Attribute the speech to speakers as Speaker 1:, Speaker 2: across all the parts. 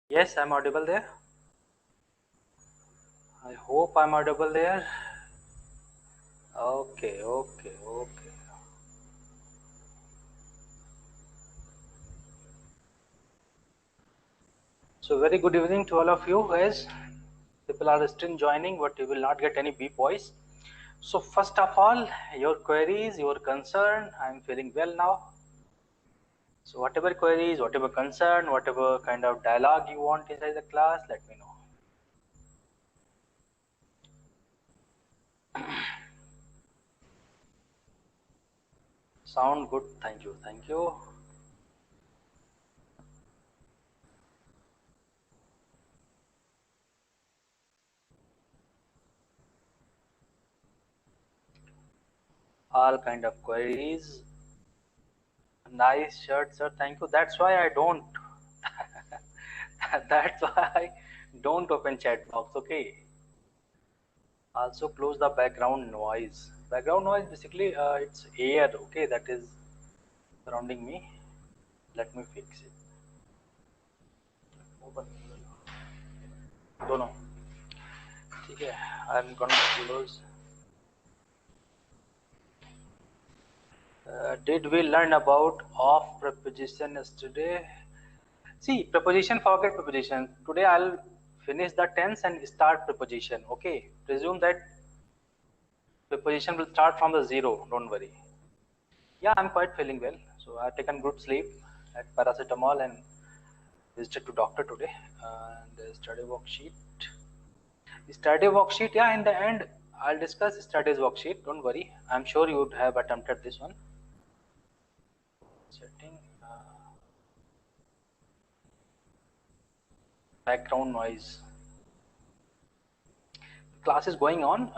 Speaker 1: Yes, I'm audible there. I hope I'm audible there. Okay, okay, okay. So very good evening to all of you guys. People are still joining, but you will not get any beep voice. So first of all, your queries, your concern, I'm feeling well now. So whatever queries, whatever concern, whatever kind of dialogue you want inside the class, let me know. Sound good, thank you, thank you. All kind of queries. Nice shirt, sir. Thank you. That's why I don't. That's why I don't open chat box. Okay. Also close the background noise. Background noise basically it's air. Okay, that is surrounding me. Let me fix it. दोनों ठीक है. I'm gonna close. Did we learn about off preposition yesterday? See, preposition, forget preposition. Today I'll finish the tense and start preposition. Okay. Presume that preposition will start from the zero. Don't worry. Yeah, I'm quite feeling well. So I've taken good sleep at paracetamol and visited to doctor today. And the study worksheet. Study worksheet. Yeah, in the end, I'll discuss studies worksheet. Don't worry. I'm sure you would have attempted this one. Setting. Background noise. Class is going on.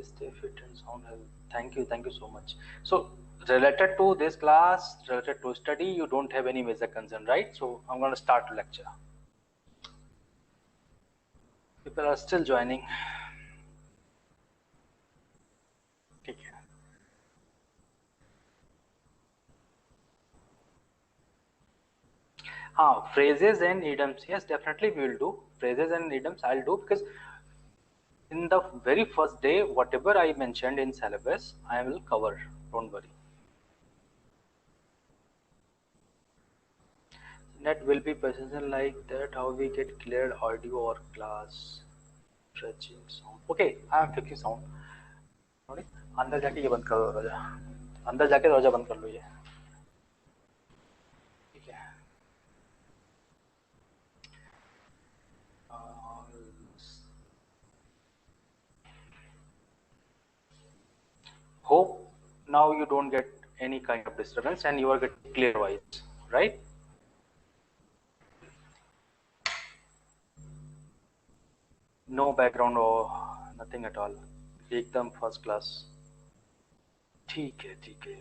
Speaker 1: Stay fit and sound health. Thank you so much. So related to this class, related to study, you don't have any major concern, right? So I'm going to start lecture. People are still joining. ठीक है. Phrases and idioms. Yes, definitely we will do phrases and idioms. I'll do because in the very first day, whatever I mentioned in syllabus, I will cover. Don't worry. That will be precision like that. How we get cleared audio or class stretching sound. Okay, I am fixing sound. Sorry. अंदर जाके ये बंद कर दो दरवाजा. अंदर जाके दरवाजा बंद कर लो ये. ठीक है. Hope now you don't get any kind of disturbance and you are getting clear voice, right? No background or nothing at all. एकदम फर्स्ट क्लास. ठीक है ठीक है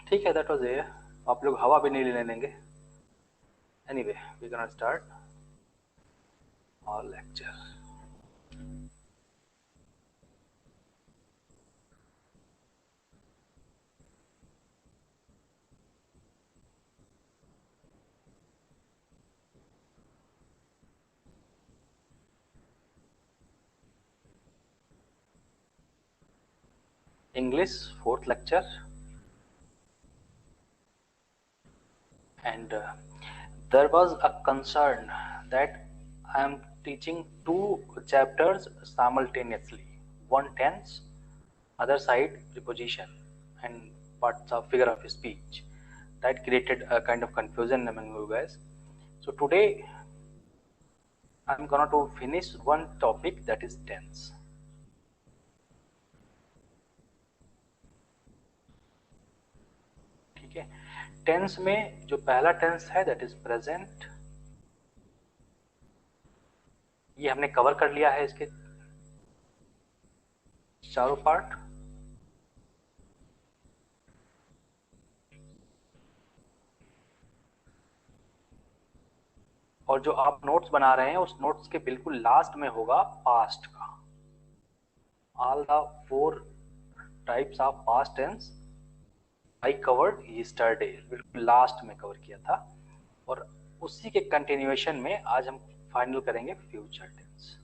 Speaker 1: ठीक है. That was a. आप लोग हवा भी नहीं लेने देंगे. Anyway we can start our lecture. English fourth lecture. And there was a concern that I am teaching two chapters simultaneously. One tense, other side preposition and parts of figure of speech. That created a kind of confusion among you guys. So today I'm gonna to finish one topic, that is tense. ठीक है. Tense में जो पहला tense है that is present. ये हमने cover कर लिया है इसके चारों पार्ट. और जो आप नोट्स बना रहे हैं उस नोट्स के बिल्कुल लास्ट में होगा पास्ट का. All the 4 types of past tense I covered yesterday, बिल्कुल लास्ट में कवर किया था, और उसी के कंटिन्यूएशन में आज हम फाइनल करेंगे फ्यूचर टेंस।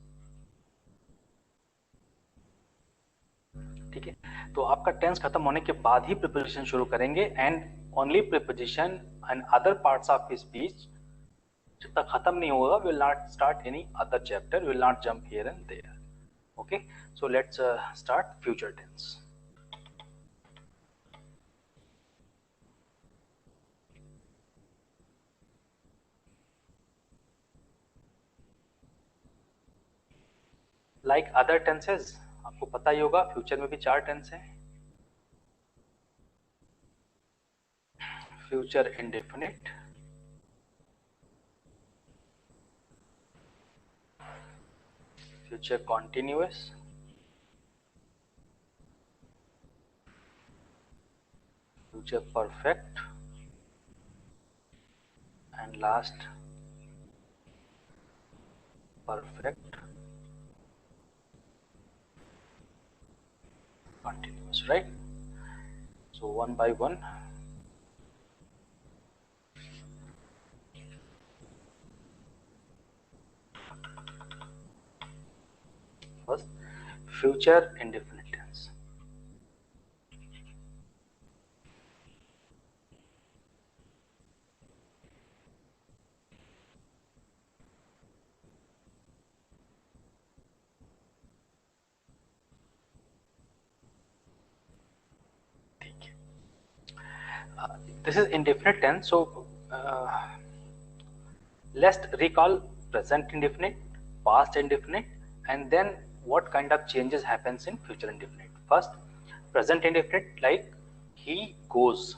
Speaker 1: ठीक है, तो आपका टेंस खत्म होने के बाद ही प्रिपोजिशन शुरू करेंगे, and only preposition and other parts of speech जब तक खत्म नहीं होगा, will not start any other chapter, will not jump here and there. Okay, so let's start future tense. Like other tenses, आपको पता ही होगा फ्यूचर में भी 4 टेंस हैं। Future indefinite, future continuous, future perfect, and last perfect continuous, right? So one by one, first future indefinite tense. This is indefinite tense, so let's recall present indefinite, past indefinite, and then what kind of changes happens in future indefinite. First, present indefinite, like he goes.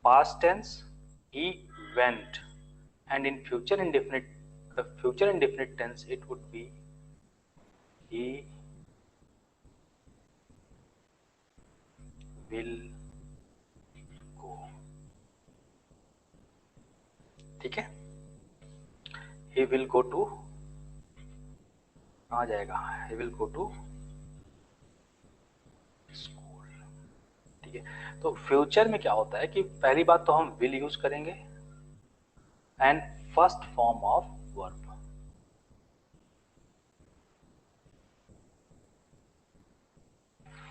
Speaker 1: Past tense, he went. And in future indefinite, the future indefinite tense, it would be he will go. ठीक है, he will go to, आ जाएगा, he will go to school. ठीक है, तो future में क्या होता है कि पहली बात तो हम will यूज करेंगे, and first form of verb.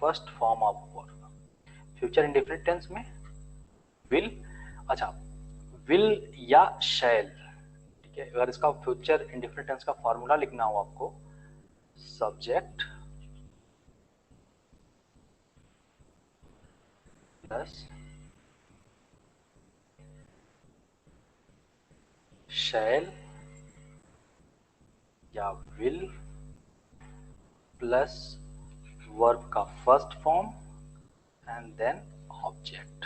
Speaker 1: First form of verb future indefinite tense में will, अच्छा will या shall। ठीक है, अगर इसका फ्यूचर इंडेफिनिट टेंस का फॉर्मूला लिखना हो आपको, सब्जेक्ट प्लस shall या will प्लस वर्ब का first form and then object.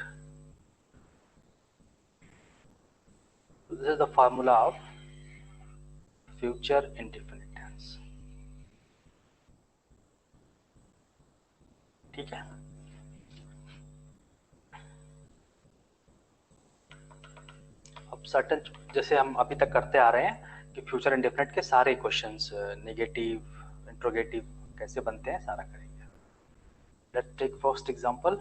Speaker 1: This is the formula of future indefinite tense. ठीक है, अब सर्टेन, जैसे हम अभी तक करते आ रहे हैं कि फ्यूचर इंडेफिनिट के सारे क्वेश्चंस, नेगेटिव इंट्रोगेटिव कैसे बनते हैं, सारा करेंगे। Let's take first example.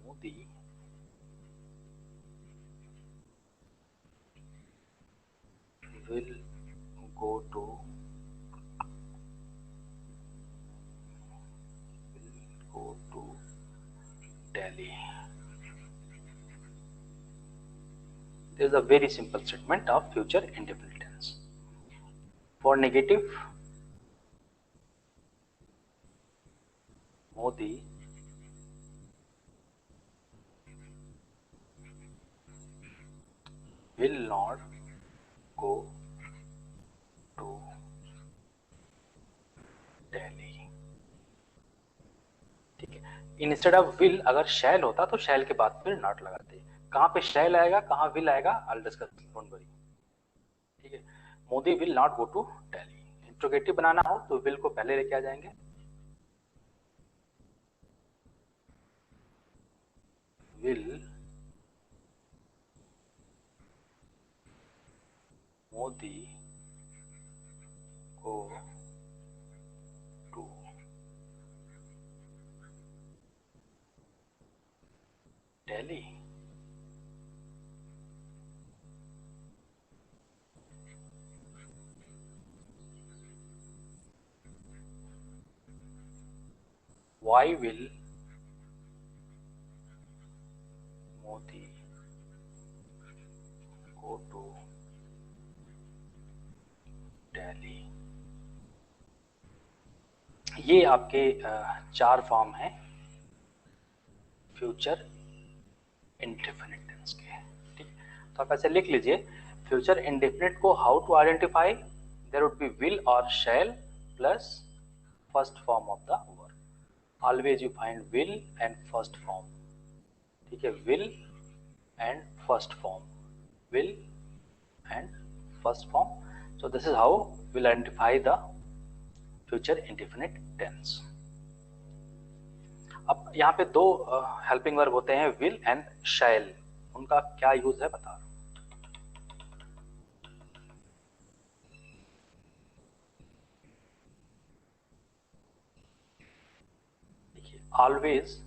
Speaker 1: Modi will go to Delhi. This is a very simple statement of future indefinite tense. For negative, Modi will not go to Delhi. ठीक है, instead of will अगर शैल होता तो शैल के बाद फिर नॉट लगाते। कहाँ पे शैल आएगा, कहाँ विल आएगा, I will discuss, don't worry. ठीक है, Modi will not go to Delhi. Interrogative बनाना हो तो विल को पहले लेके आ जाएंगे, will Modi go to Delhi. Why will Modi go to Delhi? ये आपके चार फॉर्म हैं फ्यूचर इंडेफिनिट टेंस के, ठीक। तो आप ऐसे लिख लीजिए, फ्यूचर इंडेफिनिट को how to identify, there would be will और shall plus first form of the verb. Always you find will and first form, ठीक है, will and first form, will and first form. So this is how we'll identify the future indefinite tense. अब यहाँ पे दो helping verb होते हैं, will and shall. उनका क्या यूज है बता रहा हूं. देखिए, ऑलवेज,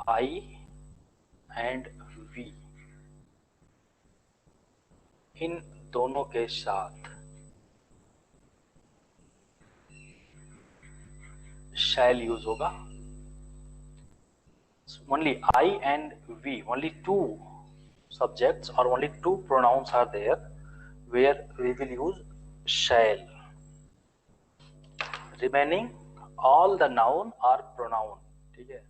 Speaker 1: आई एंड वी, इन दोनों के साथ शैल यूज होगा. Only I and we, only two subjects or only two pronouns are there where we will use shall. Remaining all the noun are pronoun, ठीक है.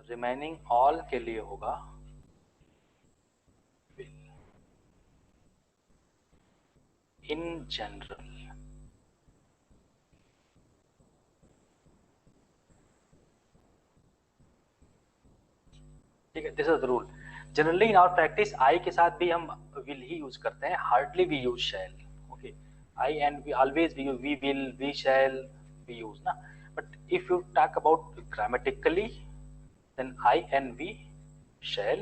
Speaker 1: रिमेनिंग ऑल के लिए होगा will. इन जनरल, ठीक है, this is the rule. Generally in our practice I के साथ भी हम विल ही यूज करते हैं, hardly we use shall. Okay, I and we always we will, we shall we use ना. But if you talk about grammatically, then I and we shall,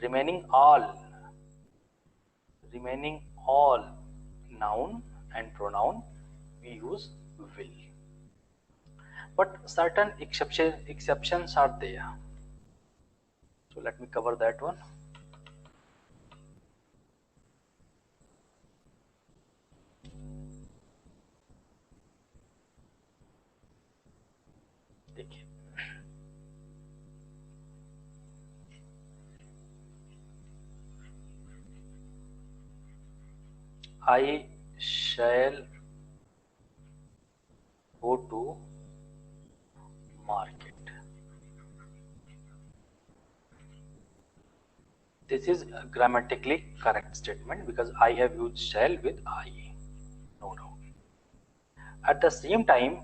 Speaker 1: remaining all noun and pronoun we use will. But certain exceptions are there, so let me cover that one. देखिए, I shall go to market. This is a grammatically correct statement because I have used shall with I, no doubt. At the same time,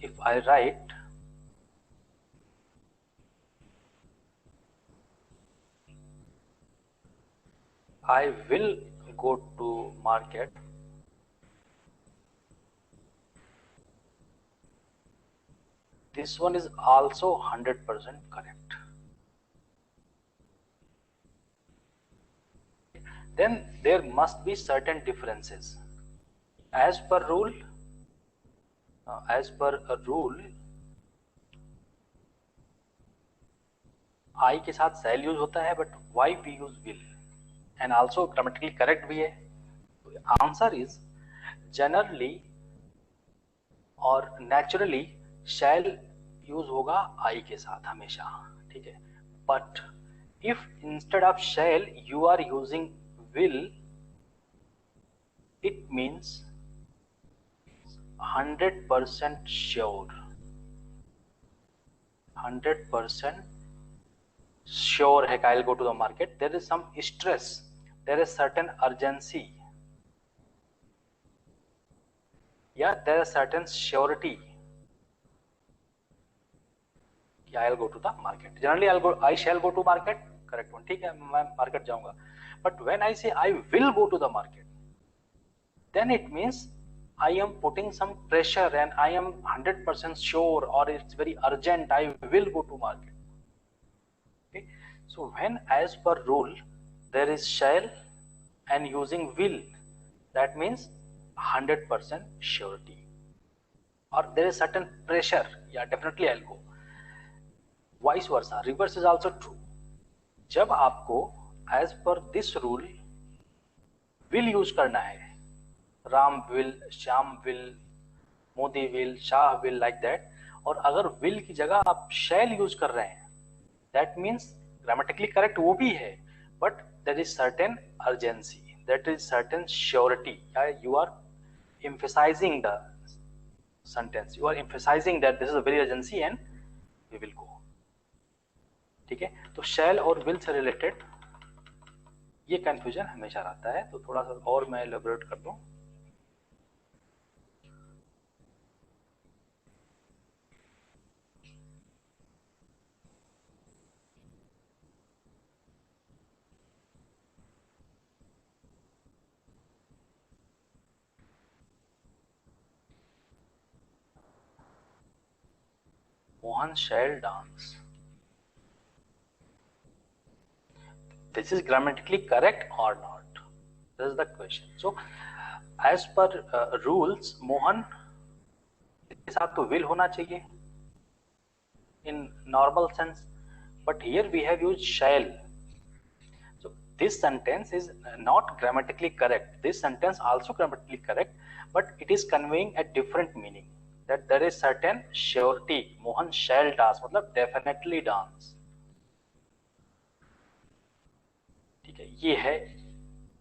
Speaker 1: if I write I will go to market, this one is also 100% correct. Then there must be certain differences. As per rule, I के साथ shall use होता है, but why we use will, and also grammatically correct भी है. Answer is generally और naturally shall use होगा I के साथ हमेशा, ठीक है. But if instead of shall you are using will, it means 100% sure, 100% sure है I'll go to the market. There is some stress, there is certain urgency, yeah, there is certain surety. I'll go to the market. Generally I shall go to market, correct one, ठीक है, मैं market जाऊंगा. But when I say I will go to the market, then it means I am putting some pressure and I am 100% sure, or it's very urgent, I will go to market. Okay, so when as per rule there is shall and using will, that means 100% surety, or there is certain pressure, yeah definitely I'll go. Vice versa, reverse is also true. जब आपको as per this rule will use करना है, Ram will, Shyam will, Modi will, Shah will, like that, और अगर will की जगह आप shall use कर रहे हैं, दैट मीन्स ग्रामेटिकली करेक्ट वो भी है, but there is certain urgency, that is certain surety, you are emphasizing the sentence, you are emphasizing that this is a very urgency and we will go. ठीक है, तो shall और will से related ये confusion हमेशा रहता है, तो थोड़ा सा और मैं एलैबोरेट कर दूं. Mohan shall dance. This is grammatically correct or not? This is the question. So, as per rules, Mohan के साथ तो will होना चाहिए in normal sense, but here we have used shall. So this sentence is not grammatically correct. This sentence also grammatically correct, but it is conveying a different meaning. That there is certain surety. Mohan shall dance, मतलब definitely dance. ठीक है, ये है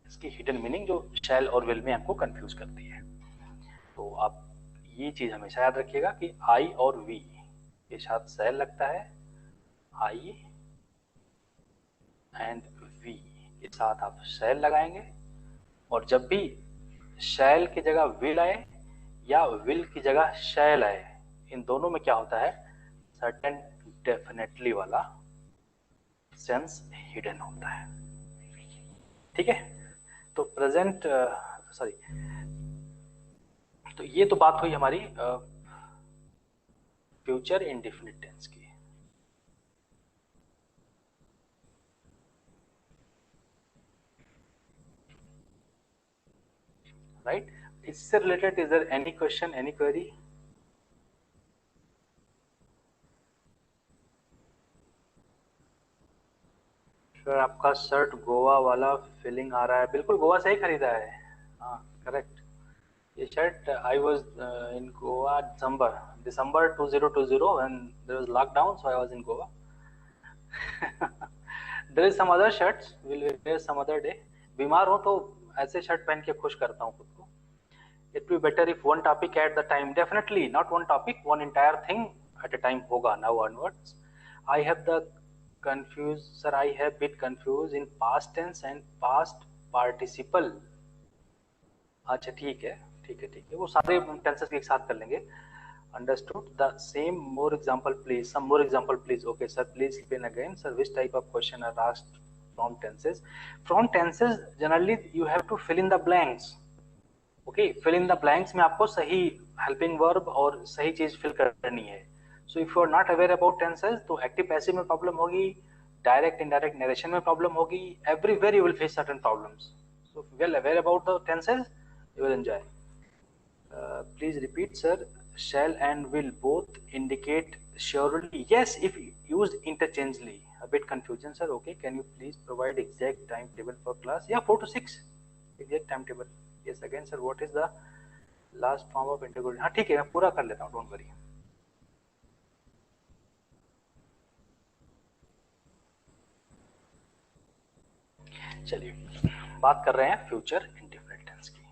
Speaker 1: इसकी hidden meaning जो shall और will में आपको कंफ्यूज करती है. तो आप ये चीज हमेशा याद रखिएगा कि I और V के साथ shall लगता है, I एंड V के साथ आप shall लगाएंगे, और जब भी shall की जगह will आए या will की जगह shall आए, इन दोनों में क्या होता है, सर्टेन डेफिनेटली वाला सेंस हिडन होता है. ठीक है, तो प्रेजेंट सॉरी, तो ये तो बात हुई हमारी फ्यूचर इंडेफिनिट टेंस की. राइट, इससे related is there any question, any query? Sir आपका शर्ट गोवा वाला फीलिंग आ रहा है, बिल्कुल गोवा से ही खरीदा है. हाँ करेक्ट, ये shirt I was in Goa December 2020 when there was lockdown, so I was in Goa. There is some other shirts will wear some other day. बीमार हो तो ऐसे शर्ट पहन के खुश करता हूँ खुद को. It will be better if one topic at the time. Definitely not one topic, one entire thing at a time होगा now onwards. I have the confused, sir, I have bit confused in past tense and past participle. अच्छा ठीक है, ठीक है, ठीक है, वो सारे टेंसेस एक साथ कर लेंगे. Understood. The same, more example please. Some more example please. Okay sir, please explain again. Sir, which type of question are asked from tenses? From tenses generally you have to fill in the blanks. Okay, fill in the blanks में आपको सही helping verb और सही चीज fill करनी है. So if you are not aware about tenses, तो active passive में problem होगी, direct indirect narration में problem होगी, everywhere you will face certain problems. So if you are well aware about the tenses, you will enjoy. Please repeat sir. Shall and will both indicate surely? Yes, if used interchangeably. A bit confusion sir. Okay, can you please provide exact timetable for class? Yeah, 4 to 6 exact timetable. Yes, again sir, what is the last form of integral? हाँ ठीक है, मैं पूरा कर लेता हूँ, don't worry. चलिए बात कर रहे हैं फ्यूचर इंडेफिनिट टेंस की.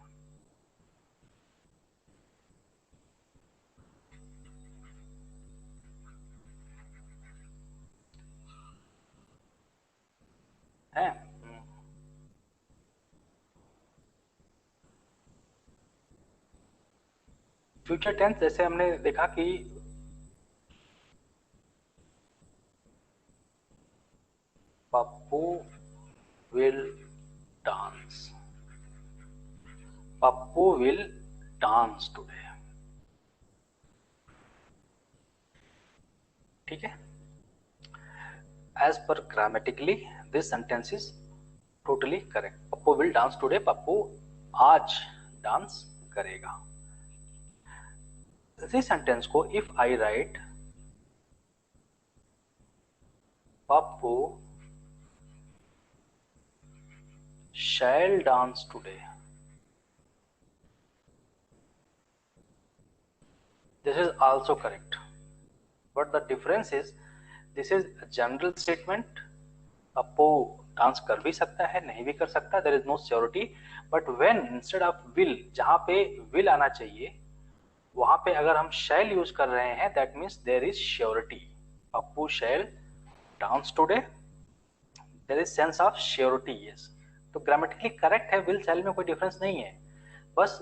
Speaker 1: है फ्यूचर टेंस जैसे हमने देखा कि Pappu will dance. Pappu will dance today. ठीक है, as per grammatically this sentence is totally correct. Pappu will dance today. Pappu आज डांस करेगा. This sentence को if I write Pappu shall dance today, this is also correct, but the difference is this is a general statement. Pappu dance कर भी सकता है, नहीं भी कर सकता, there is no surety. But when instead of will, जहाँ पे will आना चाहिए वहां पे अगर हम shall यूज कर रहे हैं, that means there is surety. Pappu shall dance today, there is sense of surety. Yes, तो ग्रामेटिकली करेक्ट है. will shall में कोई डिफरेंस नहीं है. बस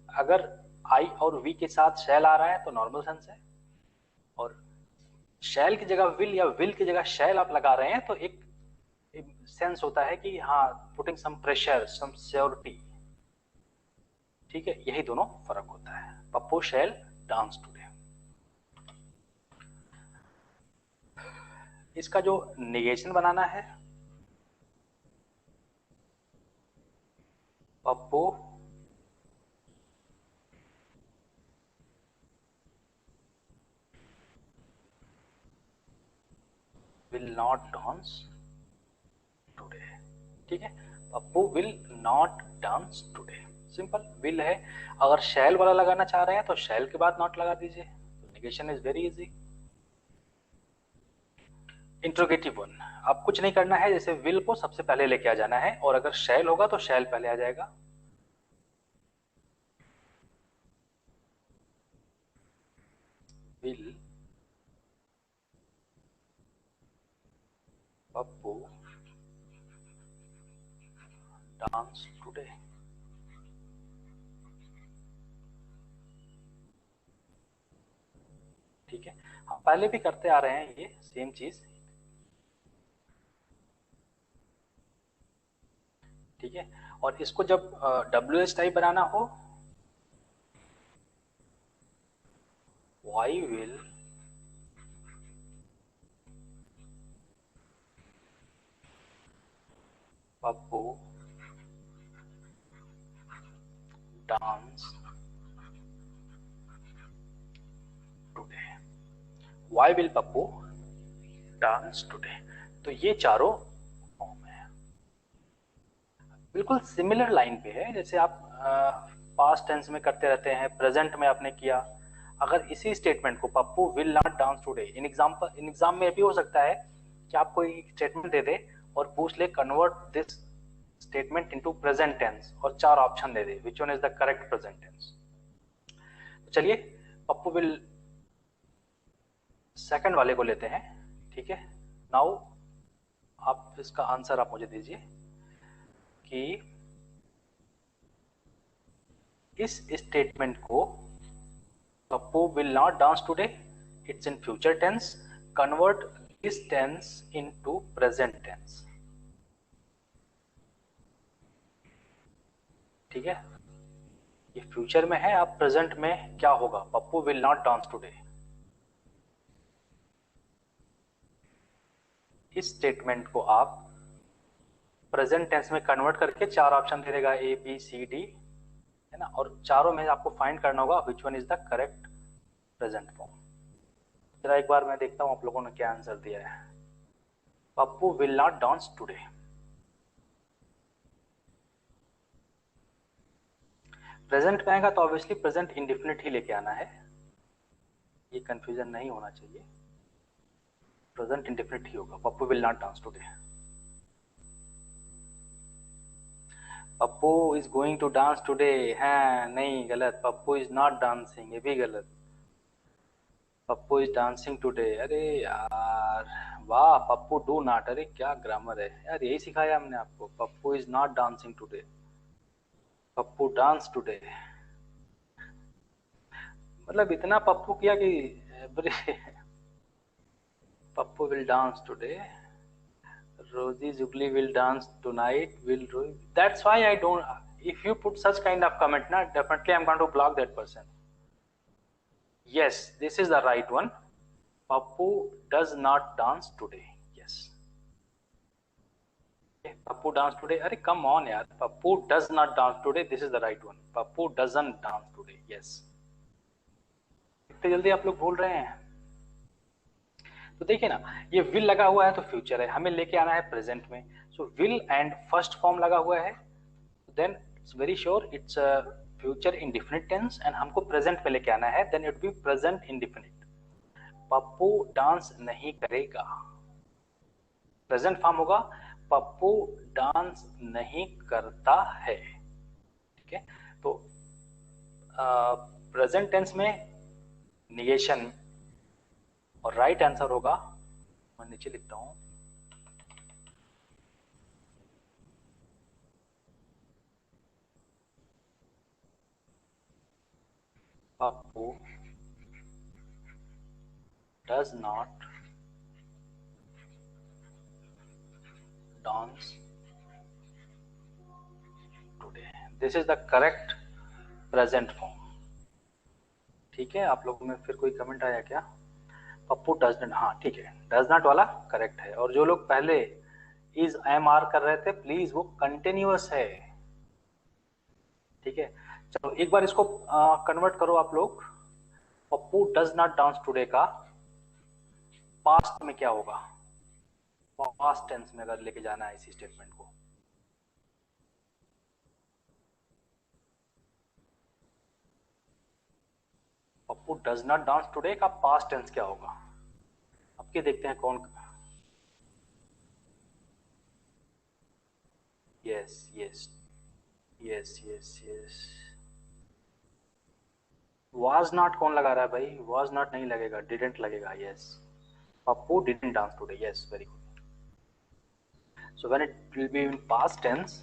Speaker 1: अगर I और V के साथ shall आ रहा है तो नॉर्मल सेंस है, और shall की जगह will या will की जगह shall आप लगा रहे हैं तो एक सेंस होता है कि हाँ, पुटिंग सम प्रेशर, सम श्योरिटी. ठीक है, यही दोनों फर्क होता है. पप्पू शैल डांस टुडे. इसका जो निगेशन बनाना है, Pappu will not dance today. ठीक है, Pappu will not dance today. Simple, will है. अगर shall वाला लगाना चाह रहे हैं तो shall के बाद not लगा दीजिए. Negation is very easy. Interrogative one, अब कुछ नहीं करना है. जैसे will को सबसे पहले लेके आ जाना है, और अगर shall होगा तो shall पहले आ जाएगा. will Pappu dance today. ठीक है, हम पहले भी करते आ रहे हैं ये सेम चीज. ठीक है, और इसको जब WH टाइप बनाना हो, why will Pappu dance today. why will Pappu dance today. तो ये चारों फॉर्म है, बिल्कुल सिमिलर लाइन पे है. जैसे आप पास्ट टेंस में करते रहते हैं, प्रेजेंट में आपने किया. अगर इसी स्टेटमेंट को Pappu will not dance today, in exam में भी हो सकता है कि आपको एक स्टेटमेंट दे दे और पूछ ले convert this statement into present tense, और 4 ऑप्शन दे दे, which one is the correct present tense. चलिए पप्पू विल सेकंड वाले को लेते हैं. ठीक है, नाउ आप इसका आंसर आप मुझे दीजिए कि इस स्टेटमेंट को Pappu will not dance today, it's in future tense, convert this tense into present tense. ठीक है, ये फ्यूचर में है, अब प्रेजेंट में क्या होगा, Pappu will not dance today. इस स्टेटमेंट को आप प्रेजेंट टेंस में कन्वर्ट करके 4 ऑप्शन दे देगा, A B C D, है ना, और चारों में आपको फाइंड करना होगा which one is the correct present form. जरा एक बार मैं देखता हूं आप लोगों ने क्या आंसर दिया है. Pappu will not dance today. Present में आएगा तो ऑब्वियसली प्रेजेंट इंडेफिनिट ही लेके आना है, ये कंफ्यूजन नहीं होना चाहिए. प्रेजेंट इंडेफिनिट ही होगा. Pappu will not dance today. Pappu is going to dance today है, नहीं, गलत. पप्पू इज नॉट डांसिंग, ये भी गलत. Pappu is dancing today. अरे यार, वाह. पप्पू डू नॉट, अरे क्या ग्रामर है यार, यही सिखाया हमने आपको. Pappu is not dancing today, Pappu dance today. मतलब इतना पप्पू किया कि Pappu will dance today, Rosie Zugli will dance tonight. That's why I don't. If you put such kind of comment, na, definitely I'm going to block that person. Yes, this is the right one. Pappu does not dance today. Yes, Pappu dance today, अरे come on यार, Pappu does not dance today, this is the right one, Pappu doesn't dance today, yes. इतनी जल्दी आप लोग भूल रहे हैं? तो देखिए ना, ये विल लगा हुआ है तो फ्यूचर है, हमें लेके आना है प्रेजेंट में। So will and first form लगा हुआ है, then it's very sure it's future indefinite tense, and हमको प्रेजेंट पे लेके आना है, then it be present indefinite. Pappu dance नहीं करेगा, प्रेजेंट फॉर्म होगा पप्पू डांस नहीं करता है, ठीक है। तो प्रेजेंट टेंस में निगेशन, और राइट आंसर होगा, मैं नीचे लिखता हूं, Pappu does not dance today, this is the correct present form, ठीक है। आप लोगों में फिर कोई कमेंट आया क्या? पप्पू डज नॉट, हाँ ठीक है, डज नॉट वाला करेक्ट है। और जो लोग पहले इज एम आर कर रहे थे, प्लीज वो कंटिन्यूअस है, ठीक है। चलो एक बार इसको कन्वर्ट करो आप लोग, Pappu does not dance today का पास्ट में क्या होगा, पास्ट टेंस में अगर लेके जाना है इसी स्टेटमेंट को। Pappu does not dance today का पास्ट टेंस क्या होगा, आपके देखते हैं कौन। Yes yes yes yes yes, was not कौन लगा रहा है भाई, वाज नॉट नहीं लगेगा, डिडंट लगेगा, yes. Pappu didn't dance today, yes, very good. So when it will be in past tense,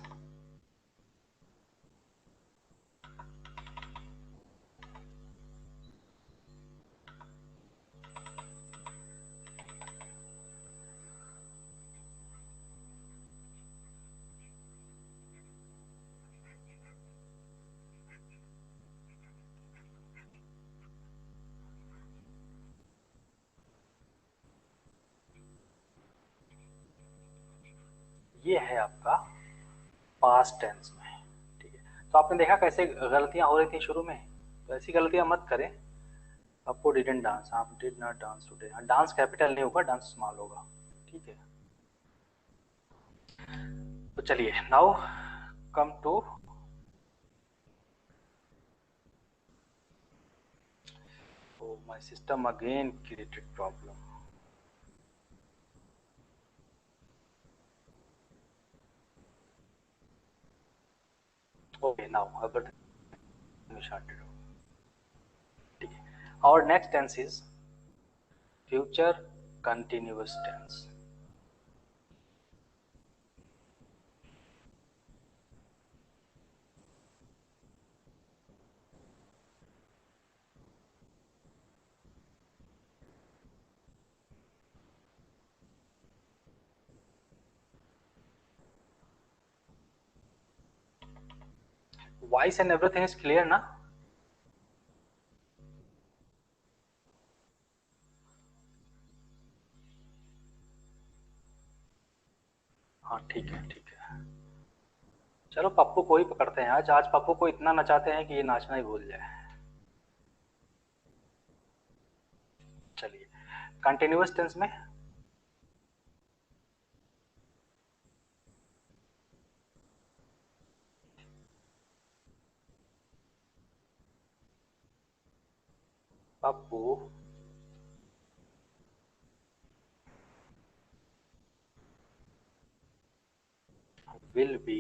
Speaker 1: ये है आपका पास्ट टेंस में, ठीक है। तो आपने देखा कैसे गलतियां हो रही थी शुरू में, तो ऐसी गलतियां मत करें। आपको डिडंट डांस, आप did not dance today, dance capital नहीं होगा, डांस स्मॉल होगा, ठीक है। तो चलिए now come to, oh my system again created problem. Okay, now everything is started. ठीक है, our next tense is future continuous tense. Voice and everything is clear ना? हाँ ठीक है ठीक है। चलो पप्पू को ही पकड़ते हैं आज, आज पप्पू को इतना नचाते हैं कि ये नाचना ही भूल जाए। चलिए कंटिन्यूअस टेंस में Pappu will be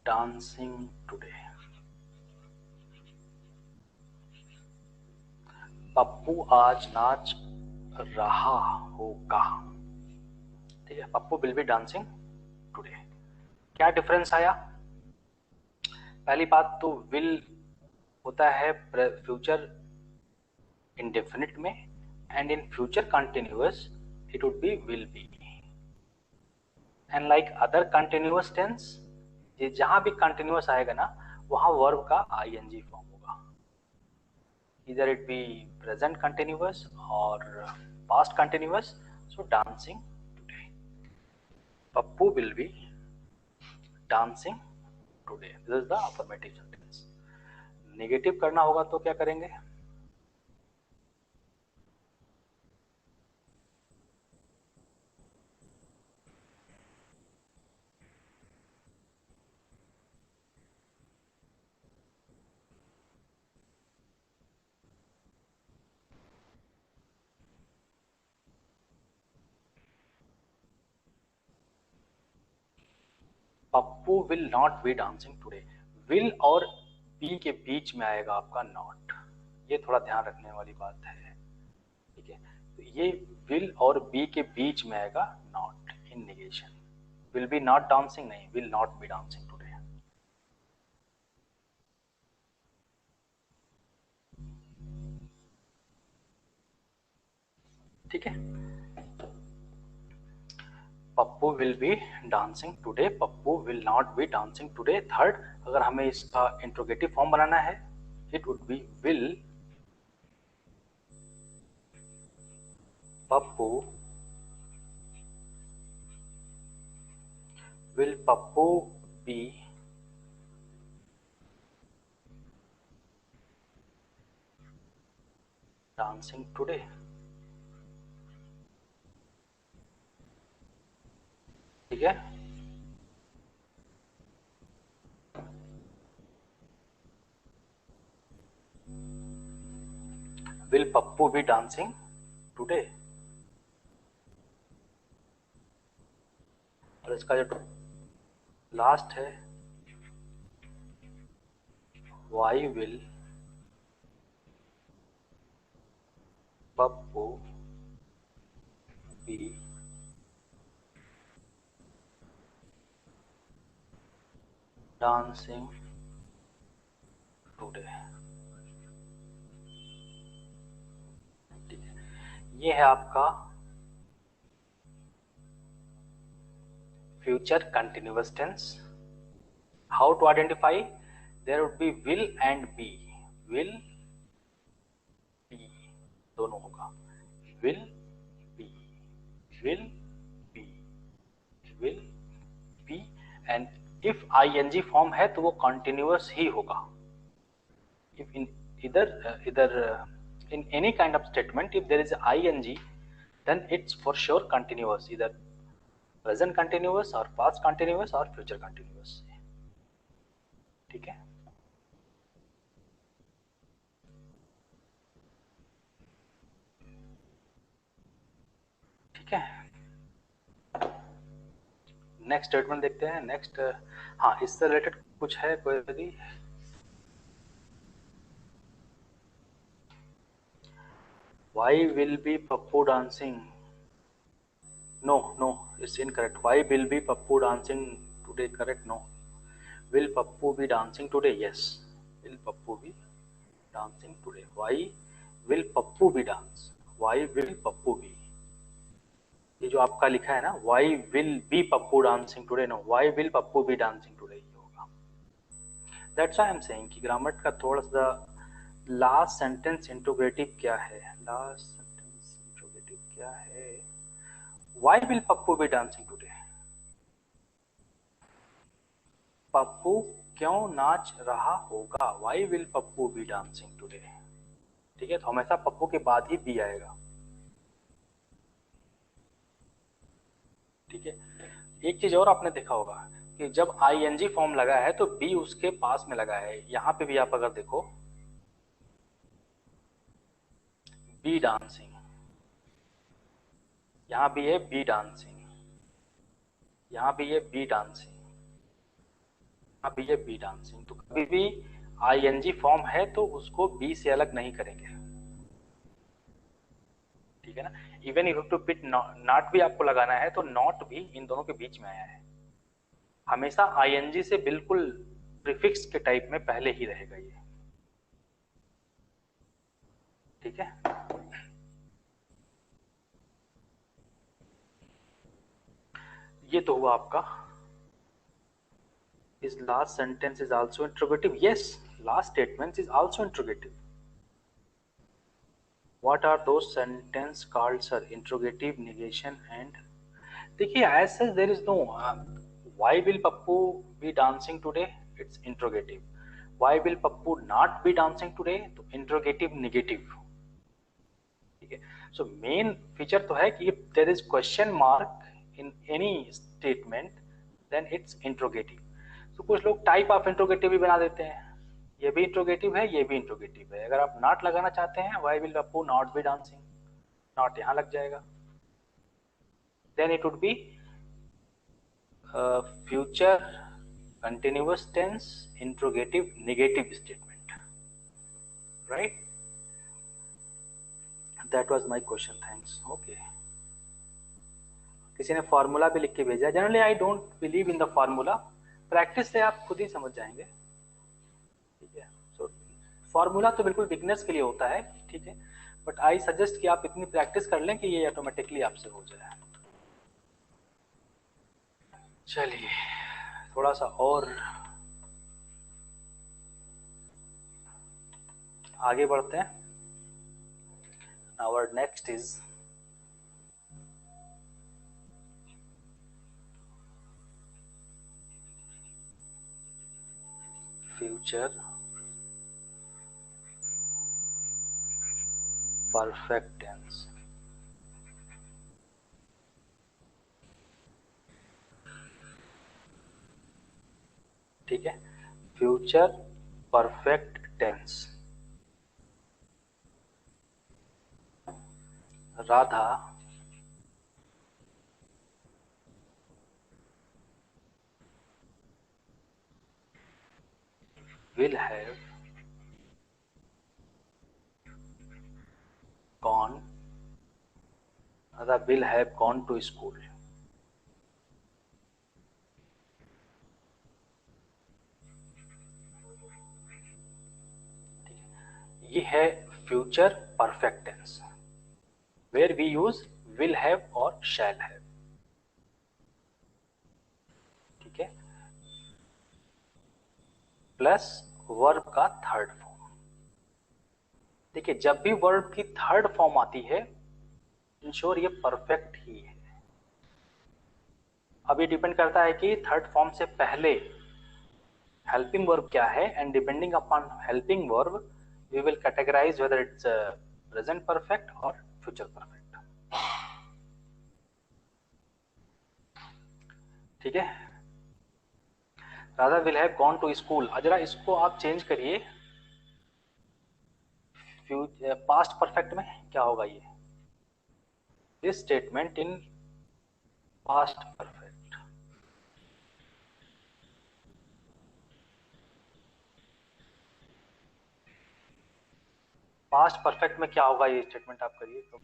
Speaker 1: dancing today. Pappu आज नाच रहा होगा, ठीक है। Pappu will be dancing today, क्या डिफरेंस आया? पहली बात तो विल होता है फ्यूचर इंडेफिनिट में, and in future continuous it would be will be, and like other continuous tense, ये जहां भी कंटिन्यूअस आएगा ना वहां वर्ब का आईएनजी फॉर्म होगा, इधर इट बी प्रेजेंट कंटिन्यूअस और past continuous, so dancing today. Pappu will be dancing today. This is the affirmative sentence. Negative करना होगा तो क्या करेंगे? Pappu will not be dancing today. Will और बी के बीच में आएगा आपका नॉट. ये थोड़ा ध्यान रखने वाली बात है. ठीक है, तो ये विल और बी के बीच में आएगा not in negation. Will be not dancing नहीं, will not be dancing today. ठीक है, Pappu will be dancing today, Pappu will not be dancing today. Third, अगर हमें इसका इंट्रोगेटिव फॉर्म बनाना है, it would be will Pappu be dancing today. ठीक है, will Pappu be dancing today. और इसका जो लास्ट है, why will Pappu be dancing today. ठीक है, ये है आपका future continuous tense. How to identify? There would be will and be. Will be दोनों होगा. Will be, will be, will be. And if ing form है तो वो कंटिन्यूअस ही होगा. if in either in any kind of statement, if there is ing, then it's for sure continuous, either present continuous or past continuous or future continuous. ठीक है, ठीक है. Next statement देखते हैं. नेक्स्ट, हाँ, इससे रिलेटेड कुछ है कोई यदि? Why will be Pappu dancing? No, it's incorrect. Why will be Pappu dancing today? Correct? No. Will Pappu be dancing today? Yes. Will Pappu be dancing today? Why will Pappu be dance? Why will Pappu be? ये जो आपका लिखा है ना, Why will be Pappu dancing today? No. Why will Pappu be dancing today? ये होगा. That's why I'm saying कि grammar का थोड़ा सा लास्ट सेंटेंस इंट्रोगेटिव क्या है. लास्ट सेंटेंस इंट्रोगेटिव क्या है? Why will Pappu be dancing today? Pappu क्यों नाच रहा होगा? Why will Pappu be dancing today? ठीक है, तो हमेशा पप्पू के बाद ही बी आएगा. ठीक है, एक चीज और आपने देखा होगा कि जब ing फॉर्म लगा है तो बी उसके पास में लगा है. यहाँ पे भी आप अगर देखो, बी डांसिंग, यहाँ भी है बी डांसिंग, यहाँ भी है बी डांसिंग, यहाँ भी है बी डांसिंग. तो कभी भी ing फॉर्म है तो उसको बी से अलग नहीं करेंगे. ठीक है ना. Even you have to put not भी आपको लगाना है तो नॉट भी इन दोनों के बीच में आया है. हमेशा ing से बिल्कुल प्रीफिक्स के टाइप में पहले ही रहेगा ये. ठीक है, ये तो हुआ आपका. His last sentence is also interrogative. Yes, last statement is also interrogative. What are those sentence called, sir? Interrogative, negation, and देखिए as such there is no why will Pappu be dancing today? It's interrogative. Why will Pappu not be dancing today? तो interrogative negative. ठीक है. So main feature तो है कि if there is question mark in any statement then it's interrogative. So कुछ लोग type of interrogative भी बना देते हैं. ये भी इंट्रोगेटिव है, ये भी इंट्रोगेटिव है. अगर आप नॉट लगाना चाहते हैं, why will Pappu not be dancing, not यहां लग जाएगा. Then it would be future continuous tense interrogative negative statement. Right, that was my question. Thanks. Okay, किसी ने फॉर्मूला भी लिख के भेजा. Generally I don't believe in the formula. Practice से आप खुद ही समझ जाएंगे. ठीक है. सो फॉर्मूला तो बिल्कुल बिगनर्स के लिए होता है. ठीक है, बट आई सजेस्ट कि आप इतनी प्रैक्टिस कर लें कि ये ऑटोमेटिकली आपसे हो जाए. चलिए थोड़ा सा और आगे बढ़ते हैं. Our next is future perfect tense. ठीक है, future perfect tense. Radha will have gone, Radha will have gone to school. ये है future perfect tense where we use will have और शैल हैव. ठीक है, प्लस वर्ब का थर्ड फॉर्म. देखिए जब भी वर्ब की थर्ड फॉर्म आती है इंश्योर ये परफेक्ट ही है. अब ये डिपेंड करता है कि थर्ड फॉर्म से पहले हेल्पिंग वर्ब क्या है, and depending upon helping verb we will categorise whether it's present perfect और फ्यूचर परफेक्ट. ठीक है, Radha will have gone to school. जरा इसको आप चेंज करिए. पास्ट परफेक्ट में क्या होगा? ये this statement in past perfect. Past perfect में क्या होगा? ये स्टेटमेंट आप करिए तो.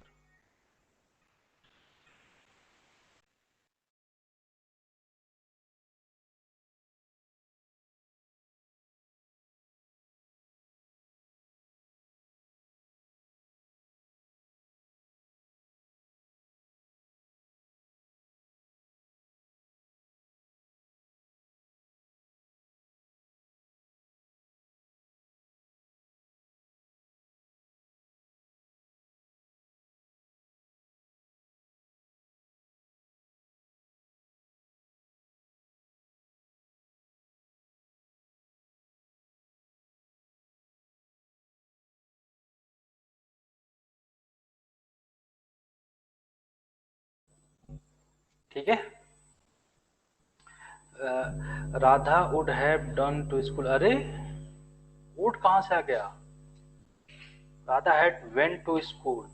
Speaker 1: ठीक है, Radha would have done to school. अरे वुड कहां से आ गया? Radha had went to school.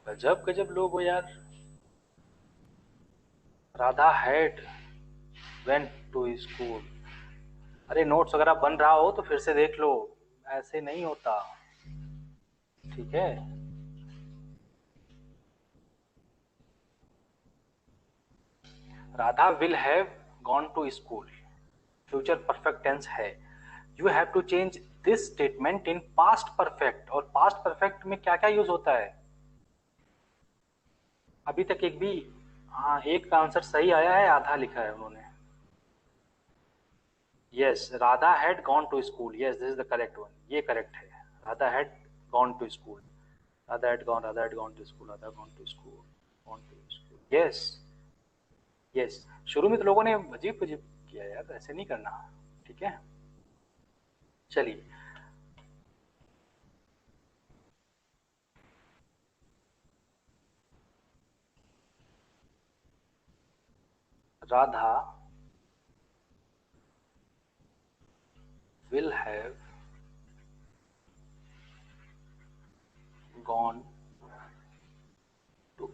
Speaker 1: गजब गजब लोग हो यार. Radha had went to school. अरे नोट्स वगैरह बन रहा हो तो फिर से देख लो, ऐसे नहीं होता. ठीक है, Radha will have gone to school future perfect tense है. You have to change this statement in past perfect. और पास्ट परफेक्ट में क्या क्या यूज होता है? अभी तक एक भी, हाँ एक का आंसर सही आया है, आधा लिखा है उन्होंने. Yes, Radha had gone to school. Yes, this is the correct one. ये करेक्ट है. Radha had gone to school. Radha had gone to school. Radha gone to school. Gone to school. Yes. Yes, शुरू में तो लोगों ने अजीब अजीब किया यार, ऐसे नहीं करना, ठीक है। चलिए, Radha will have gone to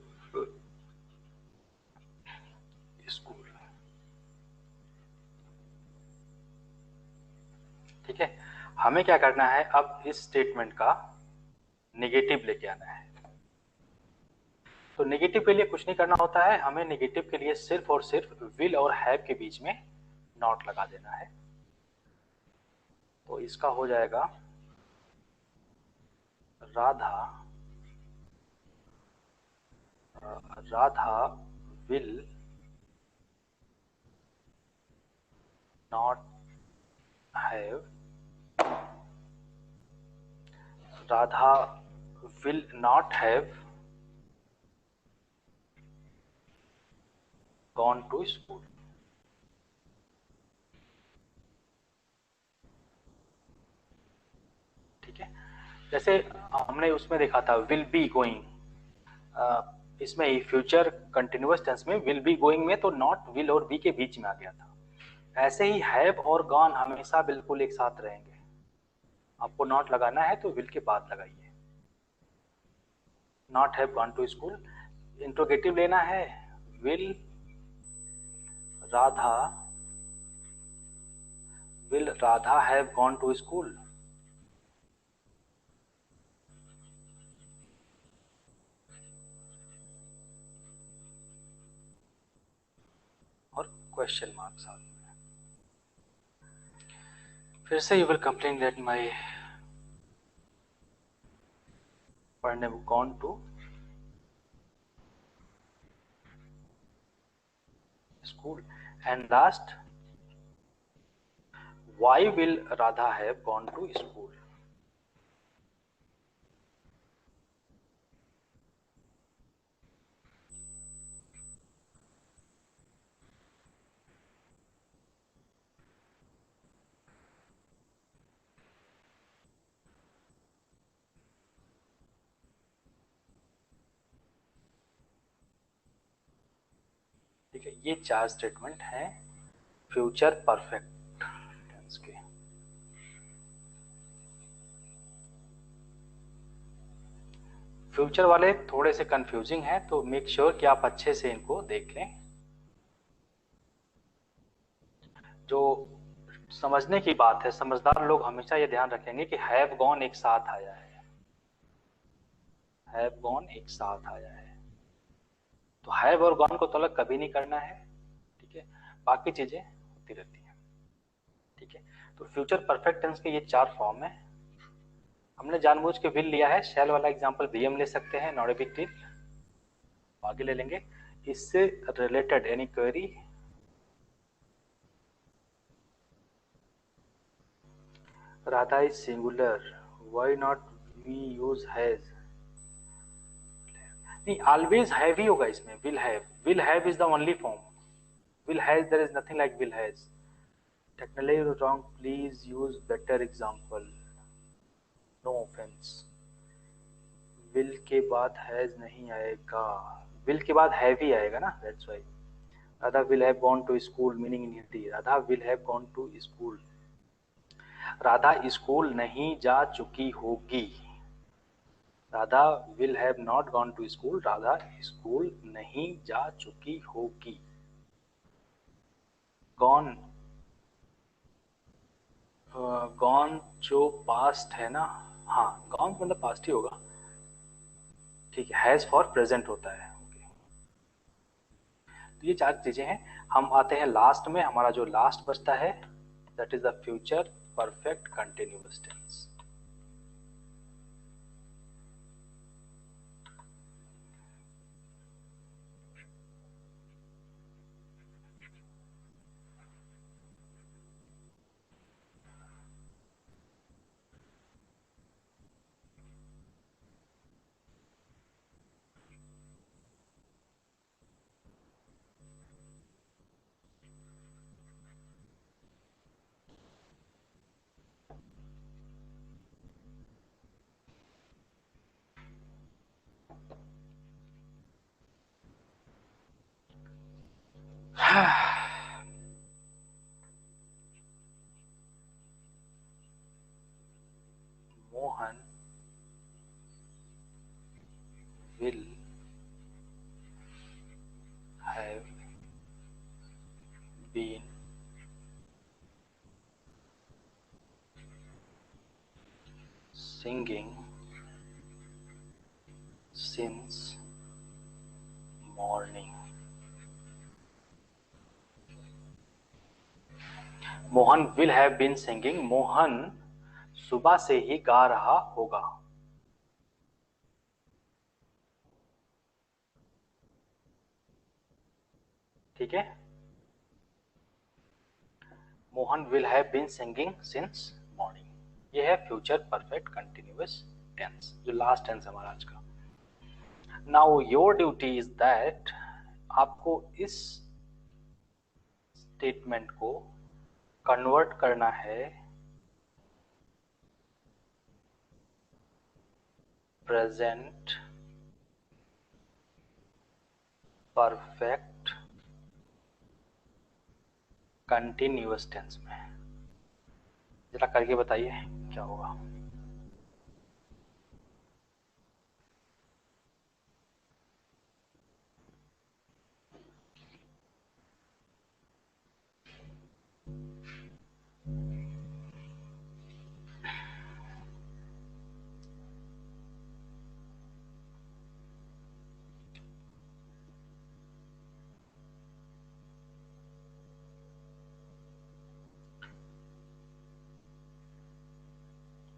Speaker 1: school। ठीक है, हमें क्या करना है, अब इस स्टेटमेंट का नेगेटिव लेके आना है। तो नेगेटिव के लिए कुछ नहीं करना होता है, हमें नेगेटिव के लिए सिर्फ और सिर्फ विल और हैव के बीच में नॉट लगा देना है। तो इसका हो जाएगा Radha will not have Radha will not have gone to school। ठीक है, जैसे हमने उसमें देखा था विल बी गोइंग, इसमें ही फ्यूचर कंटिन्यूअस टेंस में विल बी गोइंग में तो नॉट विल और बी के बीच में आ गया था। ऐसे ही हैव और गॉन हमेशा बिल्कुल एक साथ रहेंगे। आपको नॉट लगाना है तो विल के बाद लगाइए। Not have gone to school, interrogative लेना है, will Radha have gone to school. और क्वेश्चन मार्क साथ में। फिर से you will complain that my पढ़ने gone to school. And last, why will Radha have gone to school? ठीक है, ये चार स्टेटमेंट हैं फ्यूचर परफेक्ट टेंस के। फ्यूचर वाले थोड़े से कंफ्यूजिंग हैं, तो मेक श्योर कि आप अच्छे से इनको देख लें। जो समझने की बात है, समझदार लोग हमेशा ये ध्यान रखेंगे कि हैव गॉन एक साथ आया है, हैव गॉन एक साथ आया है, तो हैव और गॉन को तो अलग कभी नहीं करना है। ठीक है, बाकी चीजें होती रहती हैं। ठीक है, तो फ्यूचर परफेक्ट टेंस के ये चार फॉर्म है। हमने जानबूझ के विल लिया है, शैल वाला एग्जांपल भी हम ले सकते हैं, नॉट ए बिग डील, आगे ले लेंगे। इससे related any query? Radha is singular, why not we use has? नहीं, ऑलवेज हैव ही होगा इसमें, will have is the only form, will has there is nothing like will has. Technically wrong, please use better example, no offence. Will के बाद has नहीं आएगा, will के बाद हैव ही आएगा ना, that's why. Radha will have gone to school, meaning in Hindi, Radha will have gone to school. Radha school नहीं जा चुकी होगी, Radha will have not gone to school, Radha school नहीं जा चुकी होगी। गॉन, गॉन जो पास्ट है ना, हाँ गॉन मतलब पास्ट ही होगा। ठीक है, हैज फॉर प्रेजेंट होता है। तो ये चार चीजें हैं। हम आते हैं लास्ट में, हमारा जो लास्ट बचता है that is the future perfect continuous tense. Mohan will have been singing since morning. Mohan will have been singing. Mohan सुबह से ही गा रहा होगा. ठीक है. Mohan will have been singing since morning. ये है फ्यूचर परफेक्ट कंटिन्यूअस टेंस, जो लास्ट टेंस हमारा आज का. Now your duty is that, आपको इस स्टेटमेंट को कन्वर्ट करना है प्रेजेंट परफेक्ट कंटिन्यूअस टेंस में. जरा करके बताइए क्या होगा.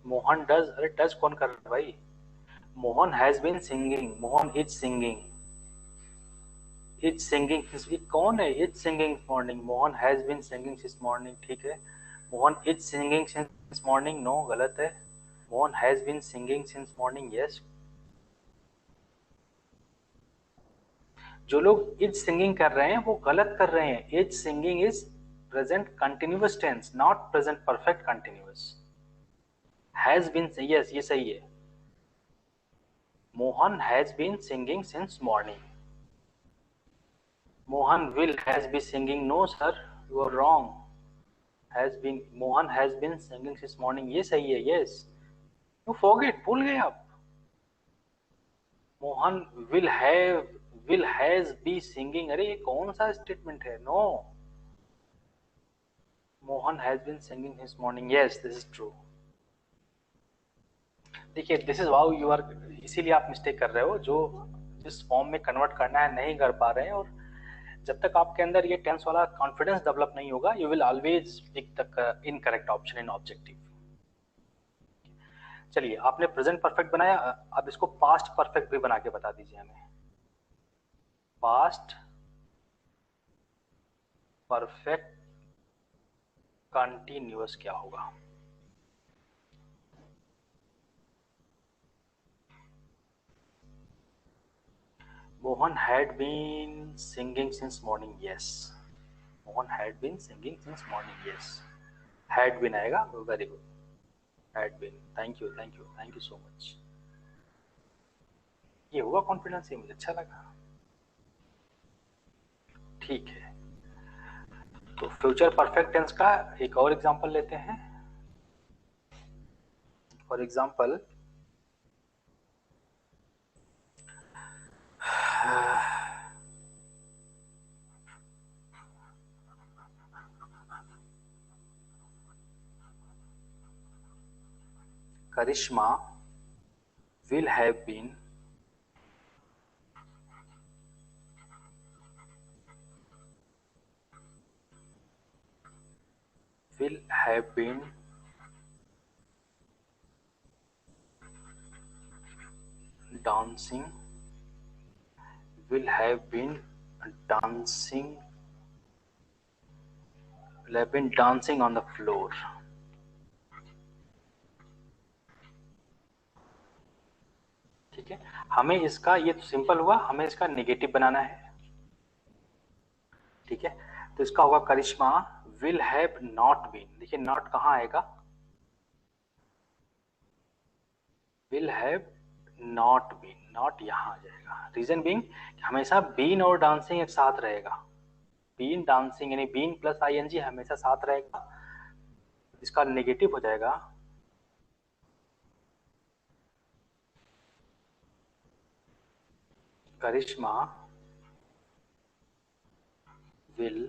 Speaker 1: मोहन डज, अरे डज कौन कर रहा है भाई. Mohan has been singing, Mohan is singing. Is singing, कौन है is singing morning. Mohan has been singing since morning. ठीक है. Mohan is singing since morning, no, गलत है. Mohan has been singing since morning, yes. जो लोग इज सिंगिंग कर रहे हैं वो गलत कर रहे हैं. Is singing is present continuous tense, not present perfect continuous. Has been, yes ये सही है. Mohan has been singing since morning. Mohan will has been singing, no sir, you are wrong. Has been, Mohan has been singing since morning, ये सही है, yes. You forget, भूल गए आप. Mohan will has be singing, अरे ये कौन सा स्टेटमेंट है. No, Mohan has been singing since morning, yes this is true. देखिए this is how you are, इसीलिए आप मिस्टेक कर रहे हो. जो जिस फॉर्म में कन्वर्ट करना है नहीं कर पा रहे हैं, और जब तक आपके अंदर ये टेंस वाला कॉन्फिडेंस डेवलप नहीं होगा, you will always pick the incorrect option in objective. चलिए, आपने प्रेजेंट परफेक्ट बनाया, अब इसको पास्ट परफेक्ट भी बना के बता दीजिए हमें. पास्ट परफेक्ट कंटिन्यूअस क्या होगा. Mohan had been singing since morning, yes. Mohan had been singing since morning, yes. Had been आएगा, very good. Had been, thank you thank you thank you so much. ये हुआ कॉन्फिडेंस, ये मुझे अच्छा लगा. ठीक है, तो फ्यूचर परफेक्ट टेंस का एक और एग्जांपल लेते हैं. For example, Karishma will have been dancing, will have been dancing, will have been dancing on the floor. ठीक है, हमें इसका, ये तो सिंपल हुआ, हमें इसका नेगेटिव बनाना है. ठीक है, तो इसका होगा Karishma will have not been. देखिए नॉट कहाँ आएगा, will have not been, not यहां आ जाएगा. रीजन बीइंग हमेशा बीन और डांसिंग एक साथ रहेगा. बीन डांसिंग यानी बीन प्लस आईएनजी हमेशा साथ रहेगा, इसका नेगेटिव हो जाएगा करिश्मा will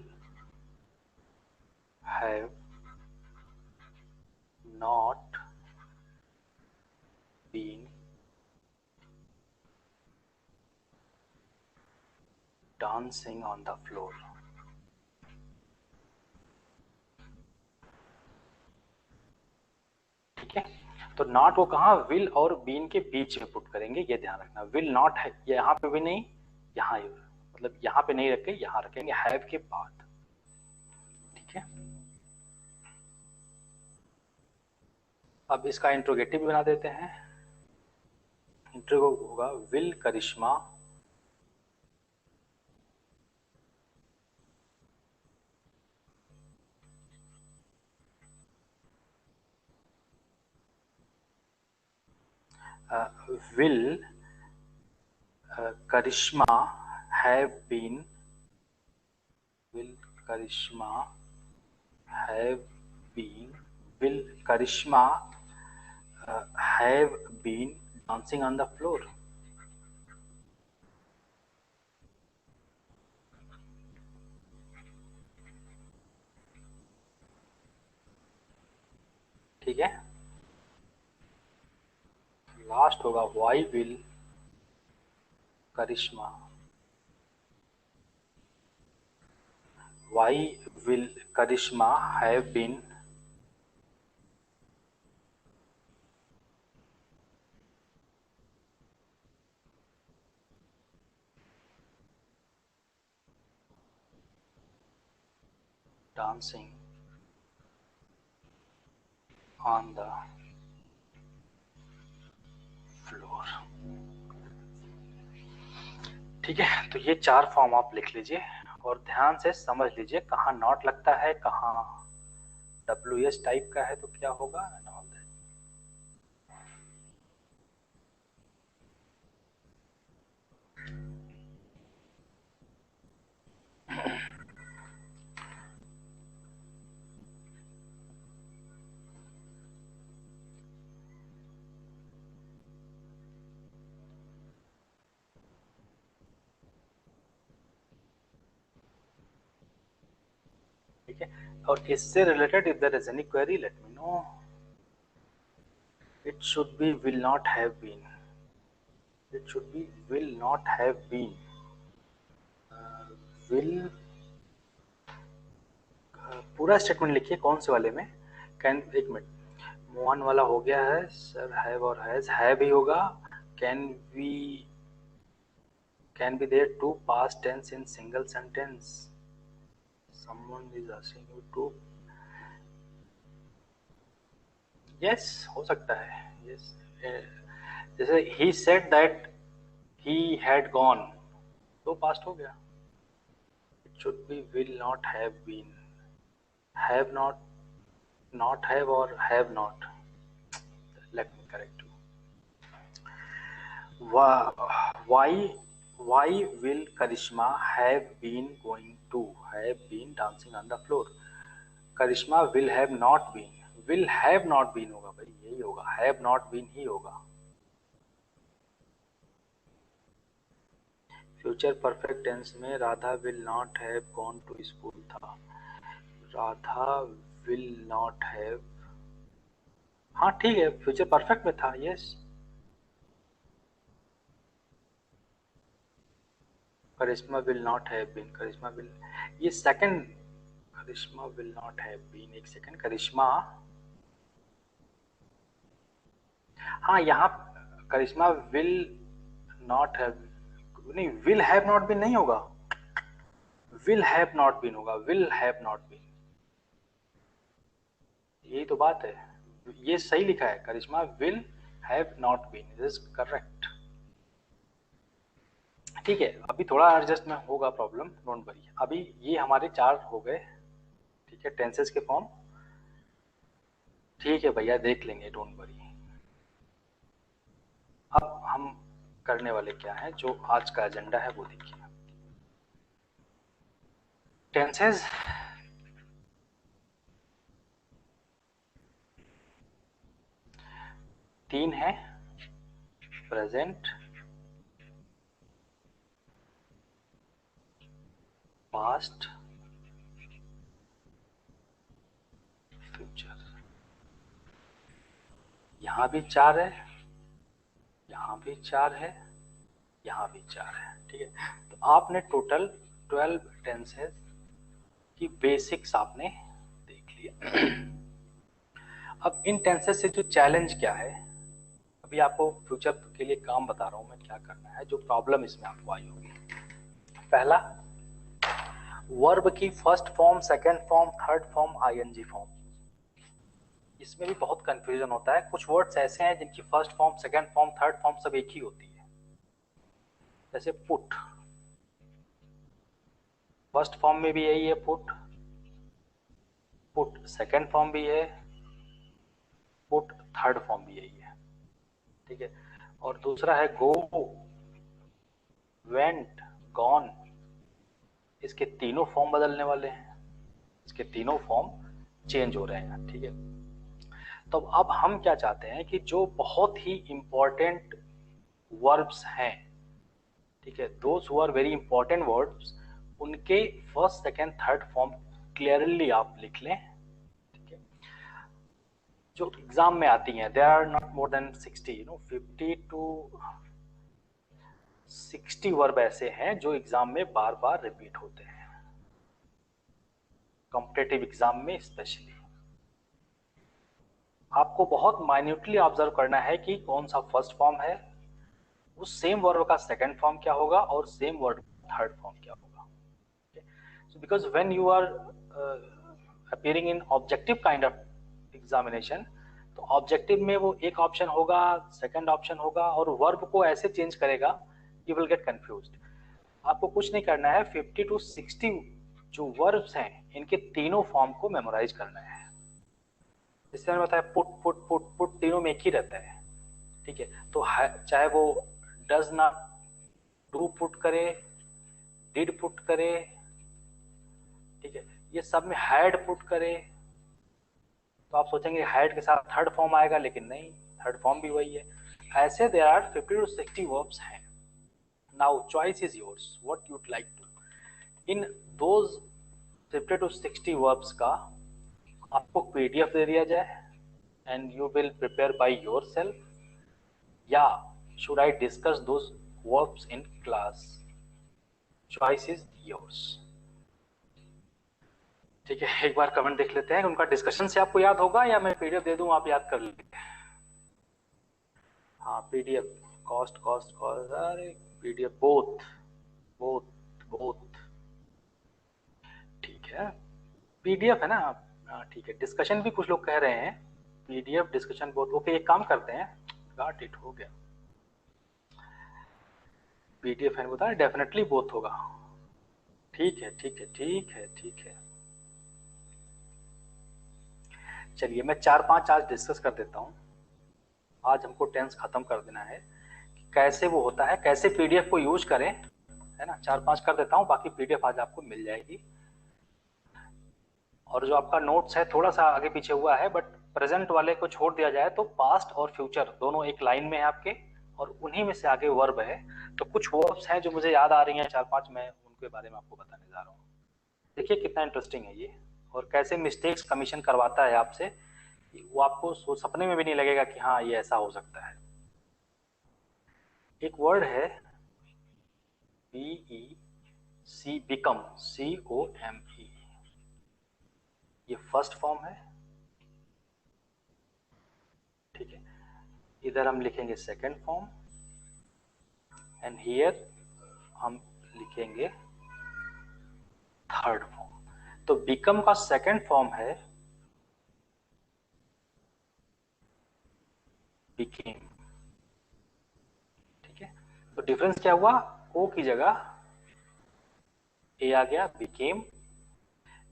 Speaker 1: have not been dancing on the floor. ठीक है, तो नॉट को कहा विल और बीन के बीच में पुट करेंगे, ये ध्यान रखना। विल नॉट है यहाँ पे भी नहीं, यहाँ मतलब यहाँ पे नहीं रख के यहाँ रखेंगे हैव के बाद। ठीक है, अब इसका इंट्रोगेटिव भी बना देते हैं। इंट्रो होगा will Karishma will Karishma have been will Karishma have been dancing on the floor? ठीक है, लास्ट होगा why will Karishma have been dancing on the floor. ठीक है, तो ये 4 फॉर्म आप लिख लीजिए और ध्यान से समझ लीजिए कहाँ नॉट लगता है, कहाँ WS टाइप का है तो क्या होगा। ठीक है, और इससे related if there is any query let me know. It should be will not have been, it should be will not have been, will पूरा स्टेटमेंट लिखिए कौन से वाले में। कैन, एक मिनट, मोहन वाला हो गया है सर, हैव और हैव ही होगा। Can be there two past tense in single sentence? Someone is asking you to, yes हो सकता है, yes, जैसे he said that he had gone तो past हो गया। it should be will not have been, have not, not have or have not, let me correct you। why will Karishma have been dancing on the floor? Karishma will have not been, will have not been होगा भाई, यही होगा, have not been ही होगा। Future perfect tense में Radha will not have gone to school था, Radha will not have, हाँ ठीक है, फ्यूचर परफेक्ट में था, yes. Karishma will not have been, Karishma will, ये second, Karishma will not have been, एक सेकंड, करिश्मा, हाँ यहाँ करिश्मा will not have, नहीं will have not been नहीं होगा, will have not been होगा, will have not been, यही तो बात है, ये सही लिखा है, करिश्मा will have not been, this is correct. ठीक है, अभी थोड़ा एडजस्टमेंट होगा, प्रॉब्लम डोंट वरी। अभी ये हमारे 4 हो गए, ठीक है, टेंसेस के फॉर्म। ठीक है भैया, देख लेंगे, डोंट वरी। अब हम करने वाले क्या है, जो आज का एजेंडा है वो देखिए। टेंसेस तीन है, प्रेजेंट, पास्ट, फ्यूचर। यहां भी चार है, यहां भी चार है, यहां भी चार है। ठीक है, तो आपने टोटल 12 टेंसेस की बेसिक्स आपने देख लिया। अब इन टेंसेस से जो चैलेंज क्या है, अभी आपको फ्यूचर के लिए काम बता रहा हूं मैं क्या करना है, जो प्रॉब्लम इसमें आपको आई होगी। पहला, वर्ब की first form, second form, third form, ING form. इसमें भी बहुत कंफ्यूजन होता है। कुछ वर्ड्स ऐसे हैं जिनकी first form, second form, third form सब एक ही होती है। जैसे पुट, फर्स्ट फॉर्म में भी यही है पुट, पुट सेकंड फॉर्म भी है, पुट थर्ड फॉर्म भी यही है। ठीक है, और दूसरा है गो, वेंट, गॉन। इसके तीनों फॉर्म बदलने वाले हैं, इसके तीनों फॉर्म चेंज हो रहे हैं। ठीक है, तो अब हम क्या चाहते हैं कि जो बहुत ही इंपॉर्टेंट वर्ब्स हैं, ठीक है, those who are very important words, उनके first, second, third form clearly आप लिख लें। ठीक है, जो एग्जाम में आती हैं, there are not more than 60, 50 to 60 verb ऐसे हैं जो एग्जाम में बार बार रिपीट होते हैं, कॉम्पिटिटिव एग्जाम में स्पेशली। आपको बहुत माइन्यूटली ऑब्जर्व करना है कि कौन सा फर्स्ट फॉर्म है, उस सेम वर्ब का सेकंड फॉर्म क्या होगा और सेम वर्ड थर्ड फॉर्म क्या होगा। So because when you are appearing in objective kind of examination, तो ऑब्जेक्टिव में वो एक ऑप्शन होगा, सेकंड ऑप्शन होगा, और वर्ब को ऐसे चेंज करेगा, यू विल गेट कंफ्यूज्ड। आपको कुछ नहीं करना है, 50 टू 60 जो वर्ब्स हैं इनके तीनों फॉर्म को मेमोराइज करना है। जैसे मैंने बताया पुट पुट पुट पुट तीनों में एक ही रहता है। ठीक है, तो चाहे वो डज नॉट डू पुट करे, डिड पुट करे, ठीक है, ये सब में हैड पुट करे, तो आप सोचेंगे हैड के साथ थर्ड फॉर्म आएगा, लेकिन नहीं, थर्ड फॉर्म भी वही है। ऐसे देयर आर 50 टू 60 वर्ब्स हैं। Now choice is yours, what you'd like to. In those 50 to 60 verbs का आपको पीडीएफ दे दिया जाए and you will prepare by yourself, या should I discuss those verbs in class? Choice is yours. ठीक है, एक बार कमेंट देख लेते हैं, उनका डिस्कशन से आपको याद होगा या मैं पीडीएफ दे दूं आप याद कर लेंगे? हाँ पीडीएफ, कॉस्ट कॉस्ट कॉस्ट, अरे पीडीएफ, बोथ बोथ बोथ। ठीक है, पीडीएफ है ना। हाँ ठीक है, डिस्कशन भी कुछ लोग कह रहे हैं, पीडीएफ डिस्कशन बोथ। ओके, एक काम करते हैं, गॉट इट, हो गया। पीडीएफ है बताया, डेफिनेटली बोथ होगा। ठीक है ठीक है ठीक है ठीक है, चलिए मैं 4-5 आज डिस्कस कर देता हूँ। आज हमको टेंस खत्म कर देना है, कैसे वो होता है, कैसे पीडीएफ को यूज करें, है ना। 4-5 कर देता हूँ, बाकी पीडीएफ आज आपको मिल जाएगी। और जो आपका नोट्स है थोड़ा सा आगे पीछे हुआ है, बट प्रेजेंट वाले को छोड़ दिया जाए तो पास्ट और फ्यूचर दोनों एक लाइन में है आपके, और उन्हीं में से आगे वर्ब है। तो कुछ वर्ब्स हैं जो मुझे याद आ रही हैं 4-5, मैं उनके बारे में आपको बताने जा रहा हूँ। देखिए कितना इंटरेस्टिंग है ये, और कैसे मिस्टेक्स कमीशन करवाता है आपसे, वो आपको सपने में भी नहीं लगेगा कि हाँ ये ऐसा हो सकता है। एक वर्ड है BEC, बिकम, COME, ये फर्स्ट फॉर्म है। ठीक है, इधर हम लिखेंगे सेकंड फॉर्म, एंड हियर हम लिखेंगे थर्ड फॉर्म। तो बिकम का सेकंड फॉर्म है बिकेम। ठीक है, तो डिफरेंस क्या हुआ, ओ की जगह ए आ गया, बिकेम।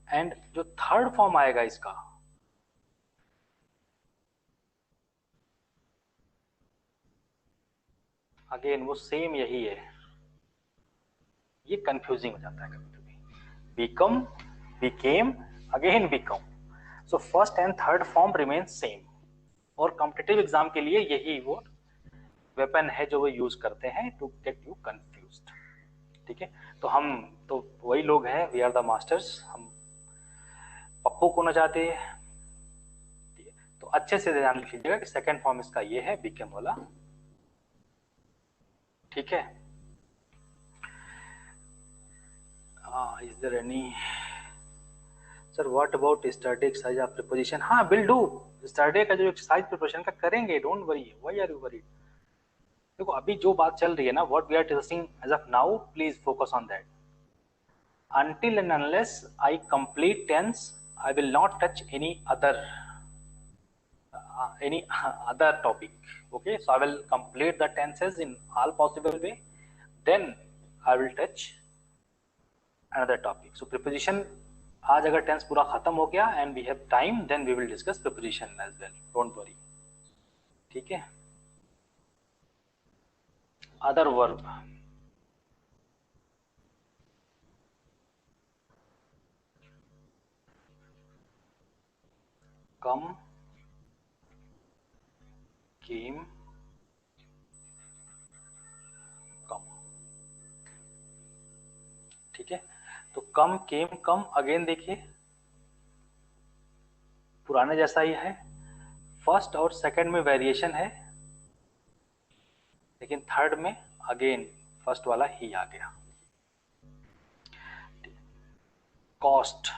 Speaker 1: एंड जो थर्ड फॉर्म आएगा इसका, अगेन वो सेम यही है। ये कंफ्यूजिंग हो जाता है कभी कभी, become, became, again become. So first and third form remains same. और कॉम्पिटिटिव एग्जाम के लिए यही वो वेपन है जो वो यूज करते हैं टू गेट यू कंफ्यूज्ड. ठीक है, तो हम तो वही लोग हैं, वी आर द मास्टर्स, हम पप्पू को न जाते. तो अच्छे से ध्यान रख लीजिएगा कि सेकेंड फॉर्म इसका ये है, बिकम वाला. ठीक है. Is there any sir what about static exercise of preposition? हाँ, विल डू. स्टैटिक का जो एक्सरसाइज प्रीपोजिशन का करेंगे, don't worry. Why are you worried? देखो अभी जो बात चल रही है ना, what we are discussing as of now, please focus on that. Until and unless I complete tense, I will not touch any other topic. Okay, so I will complete the tenses in all possible way, then I will touch another topic. So preposition, आज अगर tense पूरा खत्म हो गया and we have time, then we will discuss preposition as well. Don't worry. ठीक है. Other verb. Come, came, come. ठीक है, तो कम, केम, कम. अगेन देखिए पुराने जैसा ही है. फर्स्ट और सेकंड में वेरिएशन है, लेकिन थर्ड में अगेन फर्स्ट वाला ही आ गया. कॉस्ट,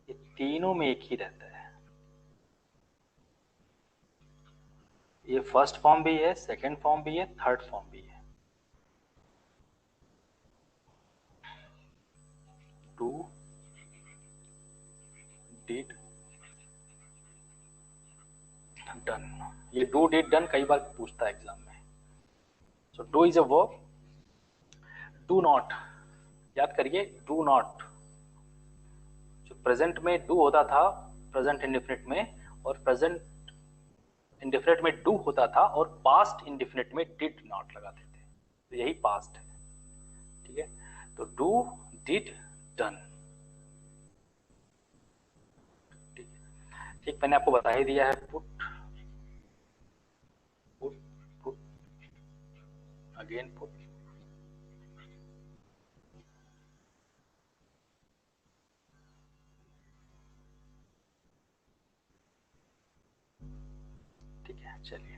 Speaker 1: ये तीनों में एक ही रहता है. ये फर्स्ट फॉर्म भी है, सेकंड फॉर्म भी है, थर्ड फॉर्म भी है. Do, did, done. ये डू डिड डन कई बार पूछता है एग्जाम में. So do is a verb. Do not, याद करिए, डू नॉट जो प्रेजेंट में डू होता था प्रेजेंट इंडेफिनिट में, और प्रेजेंट इंडेफिनिट में डू होता था, और पास्ट इंडेफिनिट में डिड नॉट लगाते थे. तो यही पास्ट है. ठीक है, तो डू डिड डन. ठीक, मैंने आपको बता ही दिया है. Put, put, put, again put. ठीक है, चलिए.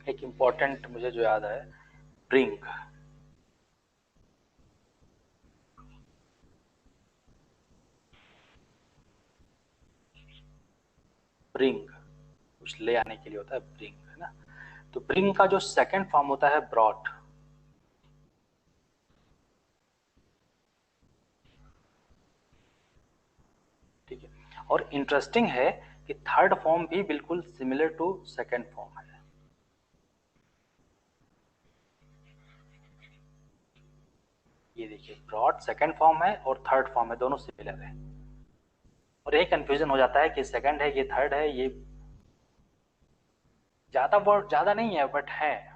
Speaker 1: एक इंपॉर्टेंट मुझे जो याद है, ब्रिंग. ब्रिंग कुछ ले आने के लिए होता है, ब्रिंग, है ना. तो ब्रिंग का जो सेकंड फॉर्म होता है ब्रॉट. ठीक है, और इंटरेस्टिंग है कि थर्ड फॉर्म भी बिल्कुल सिमिलर टू सेकंड फॉर्म है. ये देखिए, ब्रॉट सेकंड फॉर्म है और थर्ड फॉर्म है, दोनों सिमिलर है. और यही कंफ्यूजन हो जाता है कि सेकंड है, ये थर्ड है. ये ज्यादा वर्ड ज्यादा नहीं है, बट है.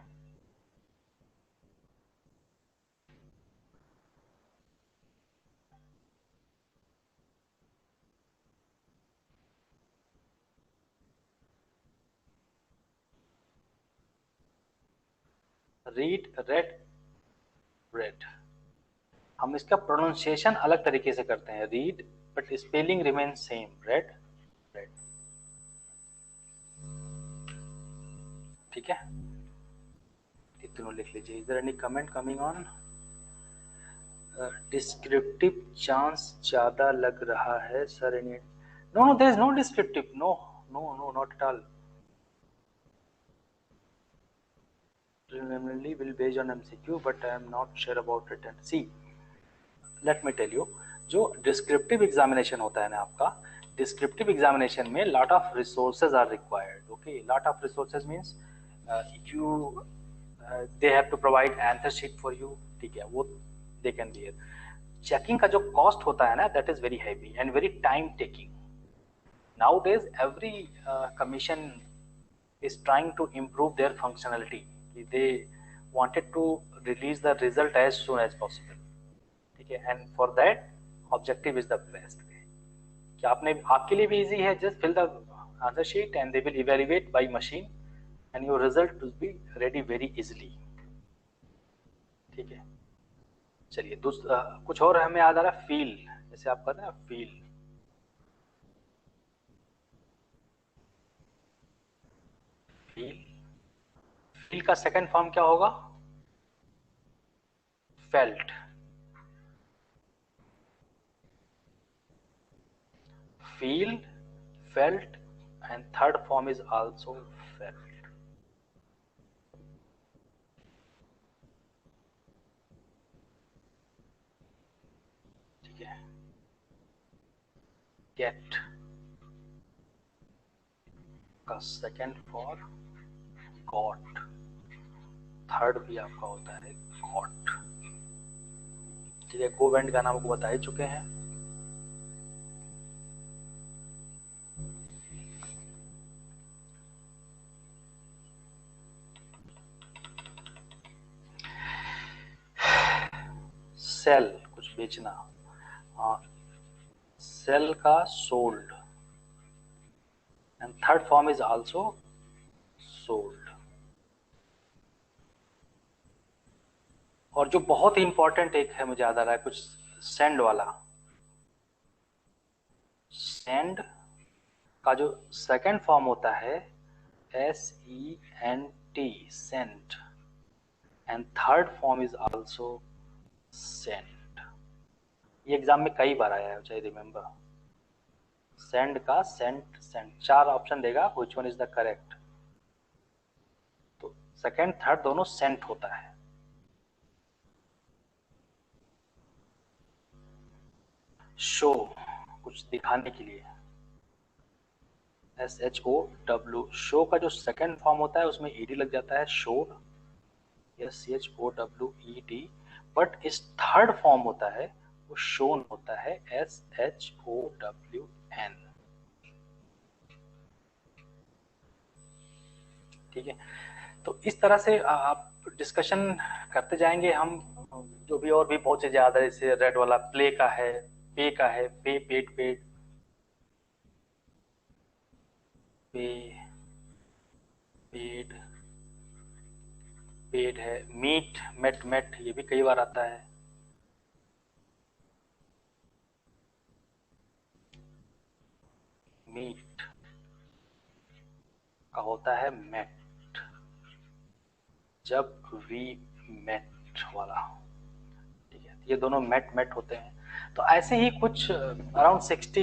Speaker 1: Read, red, red. हम इसका प्रोनाउंसिएशन अलग तरीके से करते हैं, read, but spelling remain same, red, red. ठीक है, इतना लिख लीजिए. इधर any comment coming on? Descriptive chance ज्यादा लग रहा है sir. Any? No, there is no descriptive. No, no, no, not at all. Preliminary will based on MCQ, but I am not sure about written. See, let me tell you, जो descriptive examination होता है ना आपका, descriptive examination में lot of resources are required. Okay, lot of resources means you they have to provide answer sheet for you. ठीक है, वो they can be here. Checking का जो कॉस्ट होता है ना, that is very heavy and very time taking. nowadays every commission is trying to improve their functionality. They wanted to release the result as soon as possible, ठीक है, and for that objective is the best way कि आपके लिए भी easy है, just fill the answer sheet and they will evaluate by machine and your result will be ready very easily, ठीक है। चलिए दूसरा कुछ और हमें याद आ रहा है, फील, जैसे आप कहते हैं ना फील, फील का सेकंड फॉर्म क्या होगा, felt, feel, felt and third form is also felt, ठीक है। get का सेकंड फॉर got, थर्ड भी आपका होता है got, ठीक है। गो वेंट का नाम आपको बता ही चुके हैं। सेल, कुछ बेचना, सेल का sold and third form is also sold. और जो बहुत ही इंपॉर्टेंट एक है, मुझे याद आ रहा है कुछ, सेंड वाला, सेंड का जो सेकंड फॉर्म होता है SENT, sent, and third form is also send. ये एग्जाम में कई बार आया है, चाहे रिमेम्बर, सेंड का सेंट, सेंड, चार ऑप्शन देगा, which one is the correct, तो सेकंड थर्ड दोनों सेंट होता है। शो, कुछ दिखाने के लिए, SHOW, शो का जो सेकंड फॉर्म होता है उसमें ED लग जाता है, शोड, SHOWED, बट इस थर्ड फॉर्म होता है वो शोन होता है, SHOWN, ठीक है। तो इस तरह से आप डिस्कशन करते जाएंगे हम, जो भी और भी बहुत से ज्यादा, जैसे रेड वाला प्ले का है, पे का है, पे, पेड, पेड, पे, पेड, पेड है, मीट, मेट, मेट, ये भी कई बार आता है, मीट का होता है मेट, जब वी मेट वाला, ठीक है, ये दोनों मेट मेट होते हैं। तो ऐसे ही कुछ अराउंड 60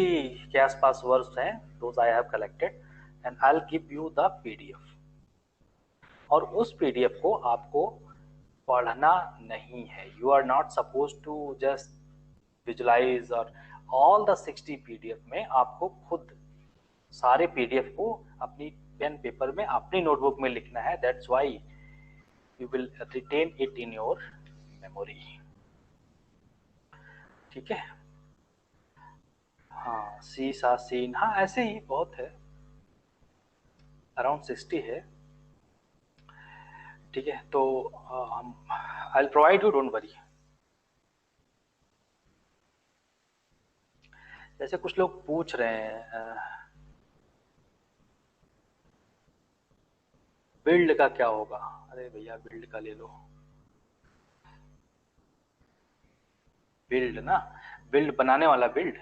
Speaker 1: के आसपास वर्ड्स हैं, those I have collected and I will give you the PDF, और उस PDF को आपको पढ़ना नहीं है, you are not suppose to just visualize, और ऑल द 60 PDF में आपको खुद सारे PDF को अपनी पेन पेपर में अपनी नोटबुक में लिखना है, that's why you will retain it in your memory, ठीक है। हाँ, सी, सा, सीन, हाँ ऐसे ही बहुत है, अराउंड 60 है, ठीक है। तो हम आई will provide you, don't worry. जैसे कुछ लोग पूछ रहे हैं बिल्ड का क्या होगा, अरे भैया बिल्ड का ले लो, बिल्ड ना, बिल्ड बनाने वाला बिल्ड,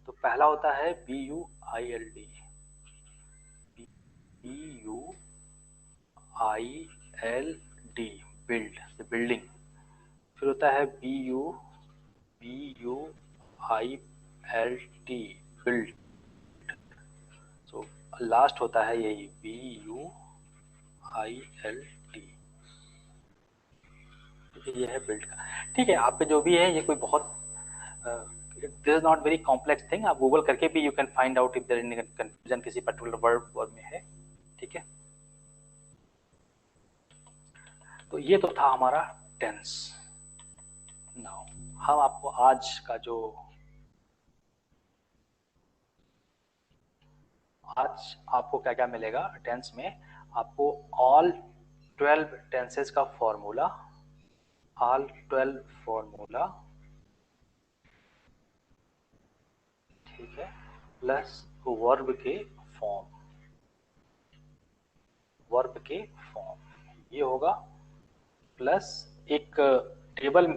Speaker 1: तो पहला होता है BUILD, BUILD, बिल्ड, बिल्डिंग, फिर होता है BUILT, बिल्ड, तो लास्ट होता है यही BUILT, ये है बिल्ड का, ठीक है। आप पे जो भी है, ये कोई बहुत this is not very complex thing, आप गूगल करके भी you can find out if there any confusion किसी पर्टिकुलर वर्ड में है, ठीक है। तो ये तो था हमारा टेंस। नाउ हम आपको आज का जो आज आपको क्या क्या मिलेगा टेंस में, आपको ऑल 12 टेंसेस का फॉर्मूला, ऑल 12 फॉर्मूला, ठीक है, प्लस वर्ब के फॉर्म, वर्ब के फॉर्म ये होगा, प्लस एक टेबल,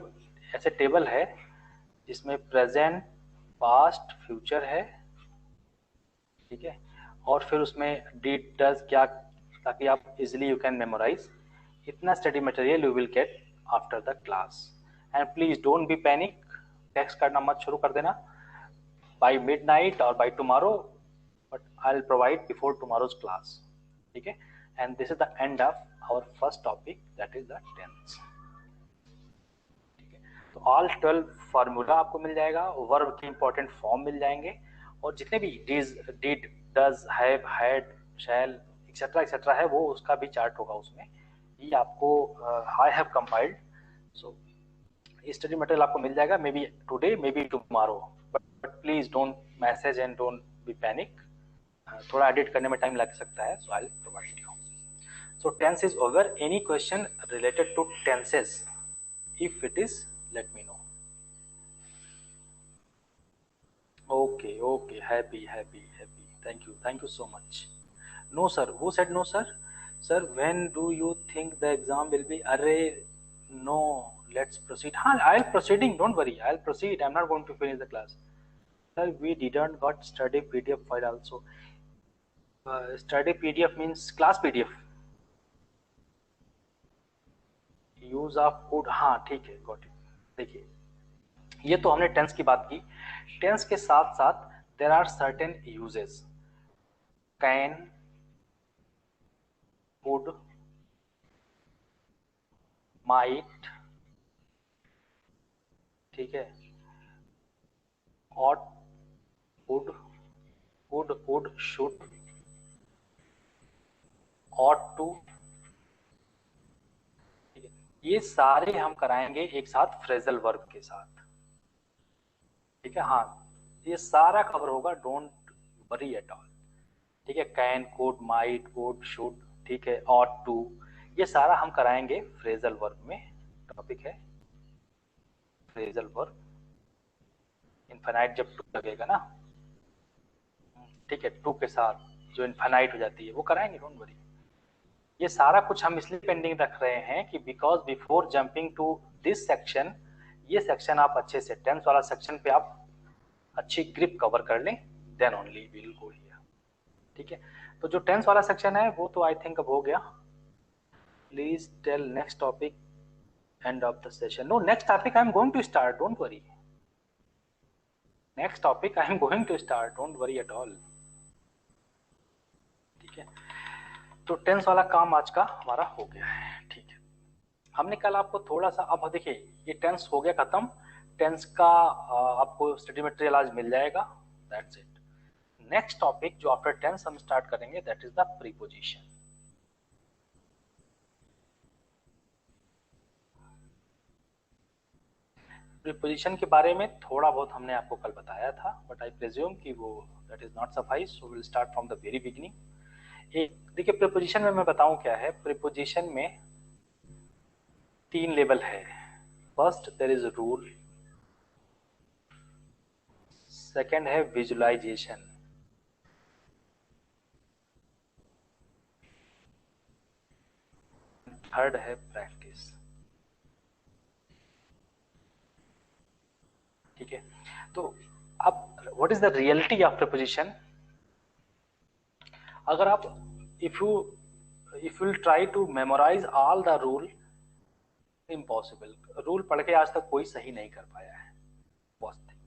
Speaker 1: ऐसे टेबल है जिसमें प्रेजेंट, पास्ट, फ्यूचर है, ठीक है, और फिर उसमें डिड, डज, क्या, ताकि आप इजिली यू कैन मेमोराइज। इतना study material you will get after the class. And please don't be panic, text करना मत शुरू कर देना by midnight or by tomorrow, but I'll provide before tomorrow's class, ठीक है। and this is the end of our first topic, that is the tense, ठीक है। तो all 12 फार्मूला आपको मिल जाएगा, वर्ब के इंपॉर्टेंट फॉर्म मिल जाएंगे, और जितने भी did, does, have, had, shall etcetera etcetera है वो उसका भी चार्ट होगा उसमें, ये आपको I have compiled. So study material आपको मिल जाएगा, may be today may be tomorrow, but please don't message and don't be panic, थोड़ा एडिट करने में टाइम लग सकता है, so I will provide you. So tense is over, any question related to tenses, if it is let me know। okay, happy, thank you so much। no sir, who said no sir? Sir, when do you think the exam will be? Array, no, let's proceed। I'll proceeding, don't worry, I'll proceed, I'm not going to finish the class। Sir, we didn't got study PDF file also। study PDF means class PDF, use of code, हाँ ठीक है, got it. देखिए ये तो हमने tense की बात की, टेंस के साथ साथ there are certain uses, can, would, might, ठीक है, ought, would, should, ought to, ठीक है, ये सारे हम कराएंगे एक साथ फ्रेजल वर्ब के साथ, ठीक है। हाँ, ये सारा कवर होगा, डोंट वरी एट ऑल, ठीक है। Can, could, might, would, should, ठीक है, ऑट टू, ये सारा हम कराएंगे फ्रेजल वर्ब में, टॉपिक है फ्रेजल वर्ब, इनफाइनाइट जब टू लगेगा ना, ठीक है, टू के साथ जो इनफाइनाइट हो जाती है वो कराएंगे, डोंट वरी। ये सारा कुछ हम इसलिए पेंडिंग रख रहे हैं कि because before jumping to this section, ये सेक्शन आप अच्छे से टेंस वाला सेक्शन पे आप अच्छी ग्रिप कवर कर लें, then only we will go here, ठीक है। तो जो टेंस वाला सेक्शन है वो तो आई थिंक अब हो गया। Please tell next topic, end of the session। No, next topic I am going to start, don't worry, next topic I am going to start, don't worry at all, ठीक है। तो tense वाला काम आज का हमारा हो गया है, ठीक है। हमने कल आपको थोड़ा सा, अब देखिए ये टेंस हो गया खत्म, टेंस का आपको स्टडी मटेरियल आज मिल जाएगा, दैट्स इट। नेक्स्ट टॉपिक जो आफ्टर टेंस हम स्टार्ट करेंगे, that is the preposition. Preposition के बारे में थोड़ा बहुत हमने आपको कल बताया था, बट आई प्रिज्यूम कि वो that is not suffice, so will start from the very beginning. एक देखिए प्रीपोजिशन में मैं बताऊं क्या है, प्रीपोजिशन में 3 लेवल है। First there is rule, second है विजुअलाइजेशन, थर्ड है प्रैक्टिस, ठीक है। तो अब what is the reality of preposition? अगर आप if you try to memorize all the rule, impossible, rule पढ़ के आज तक कोई सही नहीं कर पाया है। First thing,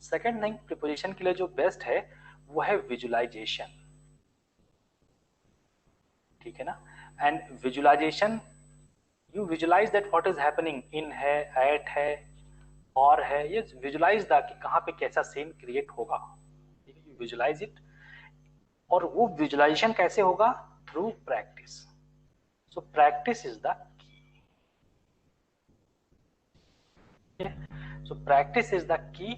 Speaker 1: second thing, preposition के लिए जो बेस्ट है वो है विजुअलाइजेशन, ठीक है ना। And visualisation, you visualise that what is happening, in है, एट है, और है, ये विजुअलाइज द कि कहाँ पे कैसा सीन क्रिएट होगा, ठीक है, यू विजुअलाइज इट। और वो विजुअलाइजेशन कैसे होगा? Through practice. So practice is the key, so practice is the key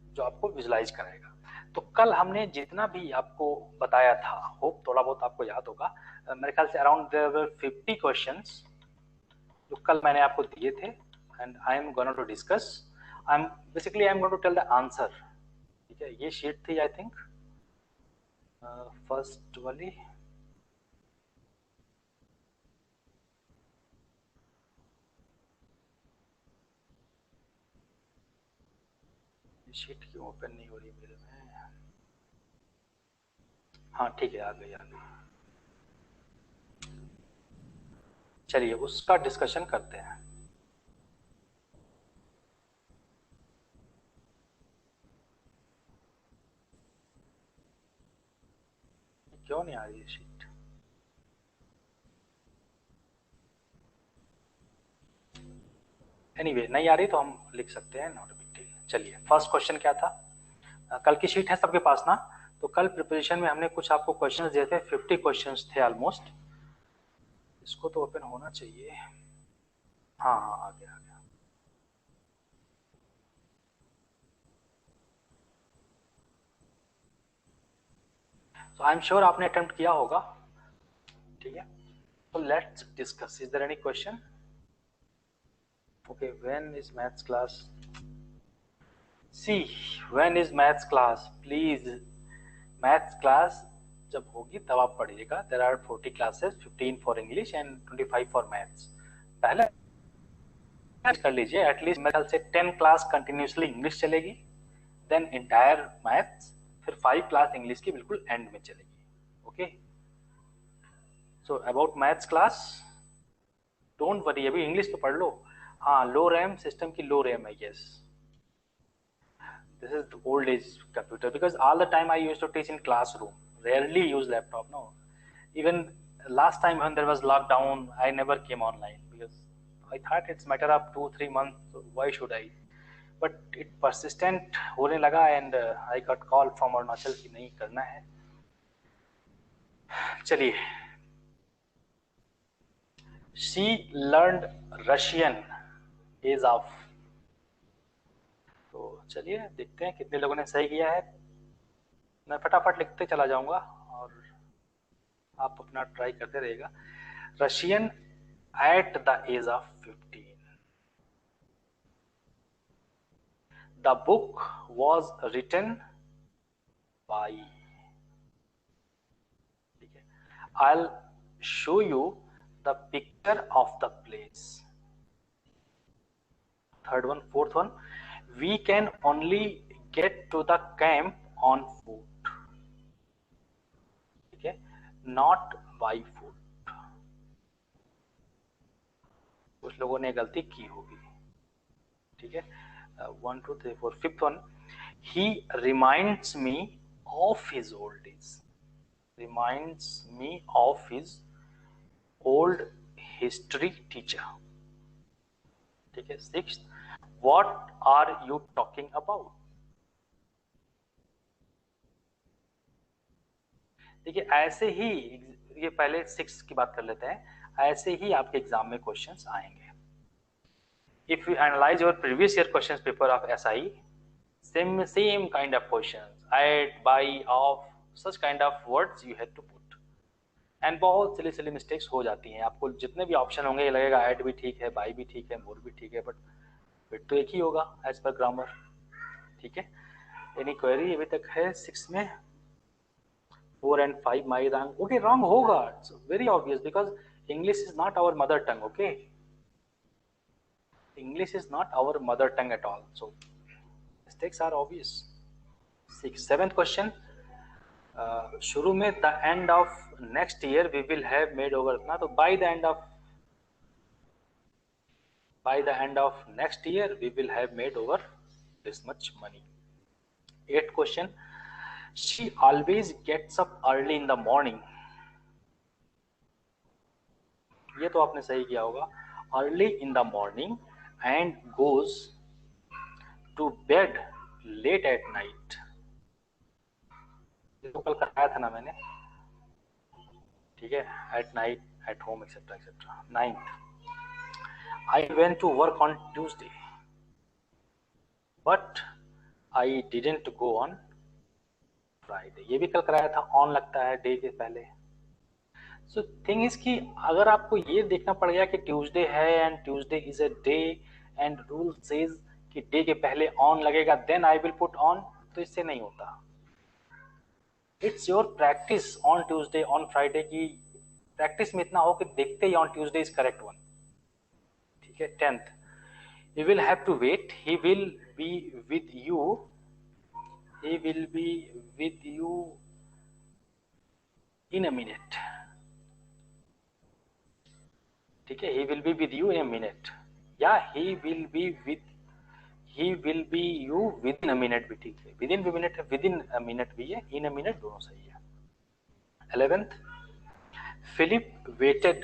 Speaker 1: जो आपको विजुअलाइज कराएगा। तो कल हमने जितना भी आपको बताया था, होप थोड़ा बहुत आपको याद होगा, मेरे ख्याल से अराउंड 50 क्वेश्चंस जो कल मैंने आपको दिए थे, and I am gonna to discuss, I am going to tell the answer. ठीक है, ये शीट थी आई थिंक फर्स्ट वाली। शीट क्यों ओपन नहीं हो रही मेरे में? हाँ ठीक है, आ गई आ गई। चलिए उसका डिस्कशन करते हैं। क्यों नहीं आ रही है शीट? एनीवे नहीं आ रही तो हम लिख सकते हैं, नॉट अ बिग डील। चलिए फर्स्ट क्वेश्चन क्या था? कल की शीट है सबके पास ना? तो कल प्रिपरेशन में हमने कुछ आपको क्वेश्चंस दिए थे, 50 क्वेश्चंस थे ऑलमोस्ट। इसको तो ओपन होना चाहिए। हाँ हाँ आ गया आ गया। तो आई एम श्योर आपने अटेम्प्ट किया होगा। ठीक है, तो let's discuss. Is there any question? Okay, when is maths class? See, when is maths class? Please, maths class जब होगी तब आप पढ़िएगा। There are 40 classes, 15 for English and 25 for maths. पहले कर लीजिए एटलीस्ट, मेरे ख्याल से 10 क्लास कंटिन्यूसली इंग्लिश चलेगी, देन इंटायर मैथ्स, फिर 5 क्लास इंग्लिश की बिल्कुल एंड में चलेगी। Okay, so about maths class don't worry, अभी इंग्लिश तो पढ़ लो। हाँ, लो रैम सिस्टम की लो रैम है, yes. This is the old age computer because all the time I used to teach in classroom. Rarely use laptop. No, even last time when there was lockdown, I never came online because I thought it's matter of 2-3 months. So why should I? But it persistent होने लगा and I got call from Arunachal कि नहीं करना है। चलिए, she learned Russian age of। तो चलिए देखते हैं कितने लोगों ने सही किया है। मैं फटाफट लिखते चला जाऊंगा और आप अपना ट्राई करते रहिएगा। Russian at the age of 15। The book was written by. ठीक है, I show you the picture of the place. Third one, fourth one, we can only get to the camp on foot. ठीक है, not by फूट। कुछ लोगों ने गलती की होगी। ठीक है, 1 2 3 4, fifth one, he reminds me of his old days। reminds me of his old history teacher। ठीक है, sixth, what are you talking about। देखिए ऐसे ही, ये पहले 6 की बात कर लेते हैं। ऐसे ही आपके एग्जाम में क्वेश्चंस आएंगे। If you analyse your previous year questions paper of SI, same kind of questions, at, by, of, such kind of words you had to put, and बहुत सिली मिस्टेक्स हो जाती हैं। आपको जितने भी ऑप्शन होंगे ये लगेगा एट भी ठीक है, बाई भी ठीक है, मोर भी ठीक है, बट फिट तो एक ही होगा एज पर ग्रामर। ठीक है, एनी क्वेरी अभी तक है 6 में? 4 and 5 my wrong. Okay, wrong होगा, it's very obvious because English is not our mother tongue. Okay, English is not our mother tongue at all, so mistakes are obvious. 7th question, शुरू में the end of next year we will have made over इतना, तो by the end of next year we will have made over this much money. 8th question, she always gets up early in the morning. ये तो आपने सही किया होगा, early in the morning and goes to bed late at night. तो कल कराया था ना मैंने। ठीक है, at night, at home, etcetera etcetera. 9th, I went to work on Tuesday, but I didn't go on Friday, ये भी कल कराया था, ऑन लगता है डे के पहले। सो थिंग इज कि अगर आपको ये देखना पड़ गया कि ट्यूसडे है and Tuesday is a day and rule says कि डे के पहले ऑन लगेगा then I will put on, तो इससे नहीं होता। It's your practice on Tuesday on Friday की प्रैक्टिस में इतना हो कि देखते ही on Tuesday is correct one. ठीक है। 10th, you will have to wait, he will be with you, he will be with you in a minute। ठीक है, he will be with you in a minute या he will be you within a minute भी ठीक है, within भी minute है, within a minute भी है, in a minute दोनों सही है। 11th, Philip waited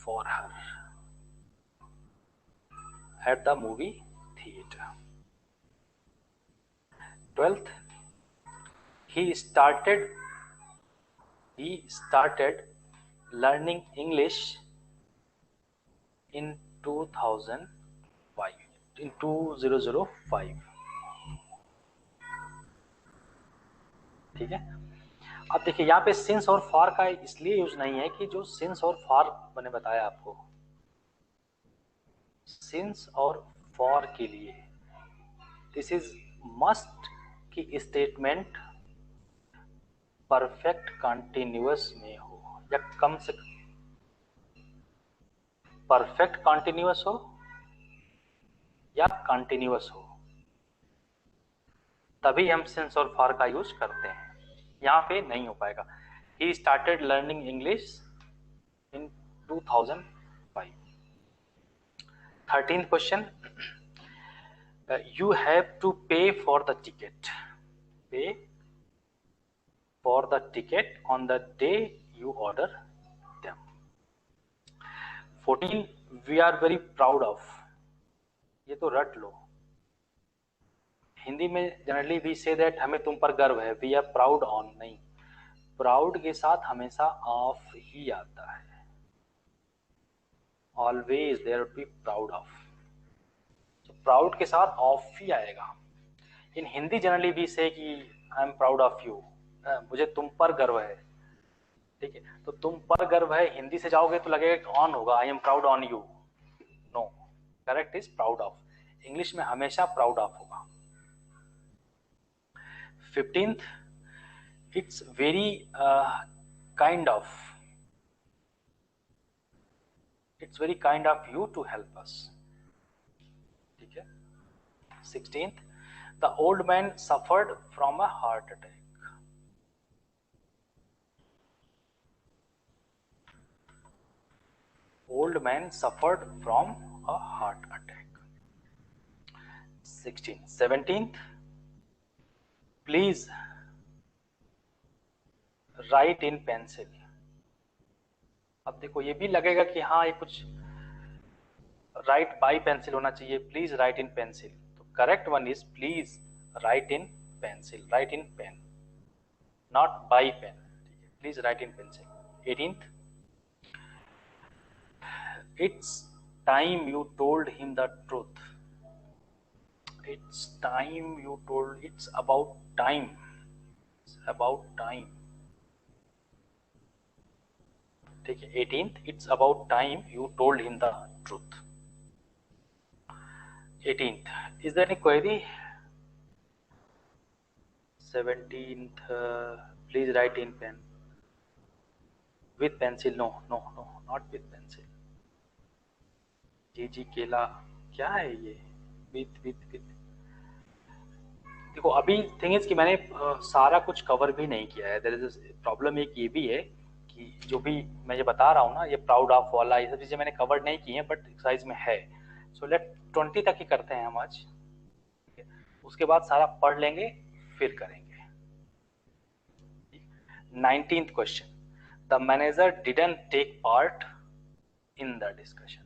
Speaker 1: for her at the movie theater। 12th, he started learning English in 2005 in 2005। ठीक है। अब देखिए यहाँ पे सिंस और फॉर का इसलिए यूज नहीं है कि जो सिंस और फॉर मैंने बताया आपको, सिंस और फॉर के लिए दिस इज मस्ट की स्टेटमेंट परफेक्ट कंटिन्यूअस में हो या कम से परफेक्ट कंटिन्यूअस हो या कंटिन्यूअस हो, तभी हम सिंस और फॉर का यूज करते हैं। यहाँ पे नहीं हो पाएगा। He started learning English in 2005। 13th question, you have to pay for the ticket, pay for the ticket on the day you order them। 14, we are very proud of, ये तो रट लो। हिंदी में जनरली वी से दैट हमें तुम पर गर्व है, we are proud on, नहीं, प्राउड के साथ हमेशा ऑफ ही आता है, always there be proud of, तो प्राउड के साथ ऑफ ही आएगा। इन हिंदी जनरली वी से कि आई एम प्राउड ऑफ यू, मुझे तुम पर गर्व है। ठीक है, तो तुम पर गर्व है हिंदी से जाओगे तो लगेगा ऑन होगा, I am proud on you, no, correct is proud of. English में हमेशा प्राउड ऑफ होगा। 15th, it's very kind of you to help us। ठीक है। 16th, the old man suffered from a heart attack। old man suffered from a heart attack। 16th। 17th, please write in pencil। अब देखो ये भी लगेगा कि हाँ ये कुछ राइट बाई पेंसिल होना चाहिए, प्लीज राइट इन पेंसिल, तो correct one is please write in pencil, write in pen, not by pen. ठीक है, please write in pencil. 18th, it's time you told him the truth। it's time you told, it's about time, it's about time। ठीक है। 18th, it's about time you told him the truth। 18th, is there any query? 17th, please write in pen, with pencil, no, not with pencil। जी केला क्या है ये, with। देखो अभी thing is कि मैंने सारा कुछ कवर भी नहीं किया है, देयर इज प्रॉब्लम एक ये भी है कि जो भी मैं ये बता रहा हूँ ना, ये प्राउड ऑफ वाला ये सब चीजें मैंने कवर नहीं की हैं, बट एक्सरसाइज में है। सो लेट 20 तक ही करते हैं हम आज, उसके बाद सारा पढ़ लेंगे फिर करेंगे। 19th question, the manager didn't take part in the discussion.